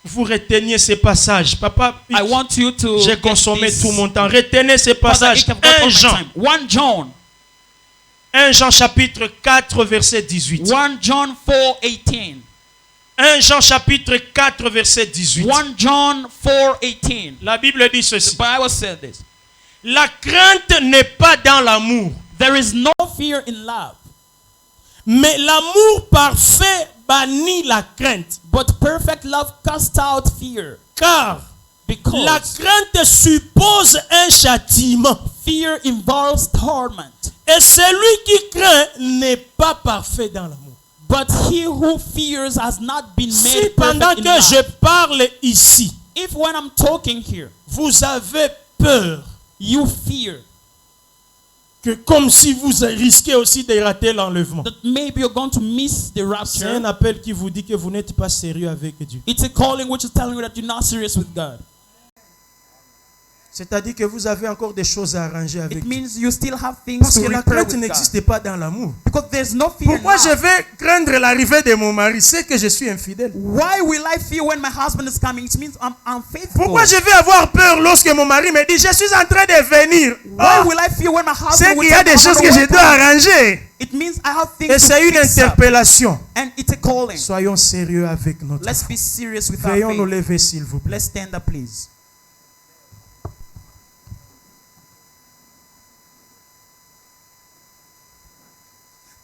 vous reteniez ces passages. Papa, I want you to j'ai get consommé this. tout mon temps. Retenez ces Father, passages. it have got all 1 my Jean. time. 1 John. 1 Jean chapitre 4 verset 18. 1 John 4:18. 1 Jean chapitre 4 verset 18. 1 John 4:18. La Bible dit The ceci. Bible said this. La crainte n'est pas dans l'amour, There is no fear in love, mais l'amour parfait bannit la crainte. but perfect love casts out fear. Car la Because crainte suppose un châtiment. fear involves torment. Et celui qui craint n'est pas parfait dans l'amour. But he who fears has not been Si made pendant perfect in que je love. parle ici, If when I'm talking here, vous avez peur, you fear que comme si vous risquez aussi de rater l'enlèvement. that maybe you're going to miss the C'est rapture, un appel qui vous dit que vous n'êtes pas sérieux avec Dieu. it's a calling which is telling you that you're not serious with God. C'est-à-dire que vous avez encore des choses à arranger avec It Dieu. means you still have things Parce to que la repair crainte with God. n'existe pas dans l'amour. Because there's no fear Pourquoi in je love. vais craindre l'arrivée de mon mari? C'est que je suis infidèle. Why will I fear when my husband is coming? It means I'm unfaithful. Pourquoi je vais avoir peur lorsque mon mari me dit je suis en train de venir? Why Oh, will I fear when my husband c'est will qu'il y a tell me des I'm choses on que the je way dois back? arranger. It means I have things Et to c'est une fix up. interpellation. And it's a calling. Soyons sérieux avec notre Let's foi. be serious with our Veuillons nous faith. lever s'il vous plaît. Let's stand up, please.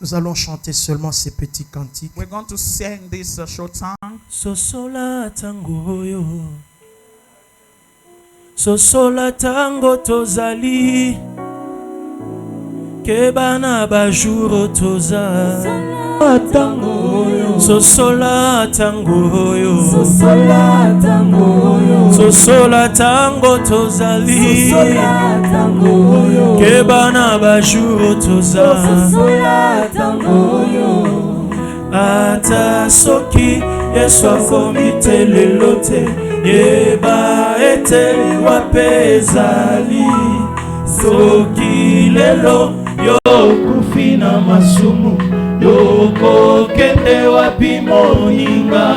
Nous allons chanter seulement ces petits cantiques. We're going to sing this short song. Sosola tango yo, sosola tango tozali, kebana bajuro toza. Tango yo, sosola tango yo, sosola tango yo, sosola tango tozali, sosola tango yo, kebana bajuro toza. Sosola tango yo. ata soki Yesu akomi te lelo te yeba ete wape ezali soki lelo yokufi na masumu yokokende wapi moninga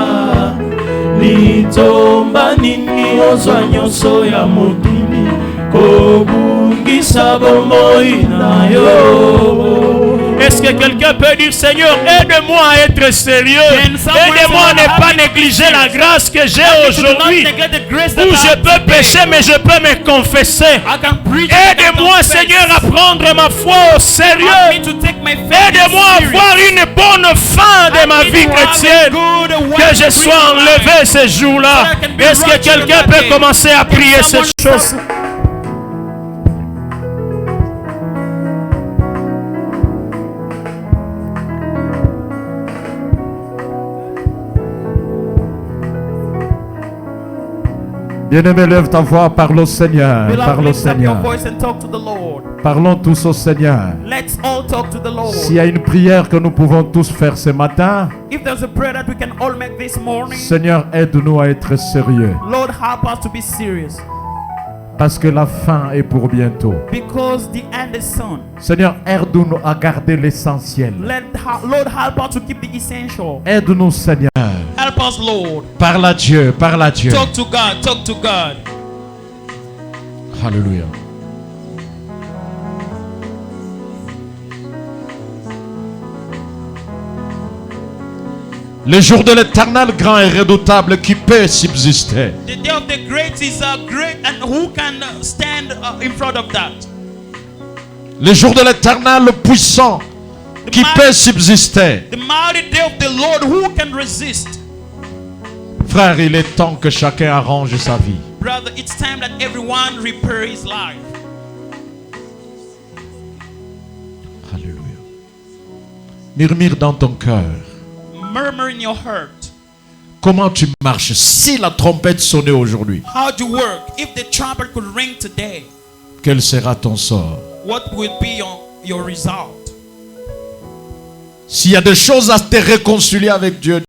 litomba nini ozwa nyonso ya mokili kobungisa bomoi na yo. Est-ce que quelqu'un peut dire Seigneur, aide-moi à être sérieux, aide-moi à ne pas négliger la grâce que j'ai aujourd'hui, où je peux pécher mais je peux me confesser. Aide-moi Seigneur à prendre ma foi au sérieux, aide-moi à avoir une bonne fin de ma vie chrétienne, que je sois enlevé ce jour-là. Est-ce que quelqu'un peut commencer à prier cette chose? Bien-aimé, lève ta voix, parle au Seigneur. Parle au Seigneur. Parlons tous au Seigneur. S'il y a une prière que nous pouvons tous faire ce matin, Seigneur, aide-nous à être sérieux. Parce que la fin est pour bientôt. Seigneur, aide-nous à garder l'essentiel. Aide-nous, Seigneur. Help us, Lord. Parle à Dieu, parle à Dieu. Talk to God, talk to God. Alléluia. Le jour de l'Éternel grand et redoutable qui peut subsister. The day of the great is great, and who can stand in front of that? Le jour de l'Éternel le puissant qui peut subsister. The mighty day of the Lord, who can resist? Frère, il est temps que chacun arrange sa vie. Brother, it's time that everyone repair his life. Alléluia. Murmure dans ton cœur. Murmur in your heart. Comment tu marches si la trompette sonnait aujourd'hui? How do you work? If the trumpet could ring today, quel sera ton sort? what will be your result? S'il y a des choses à te réconcilier avec Dieu,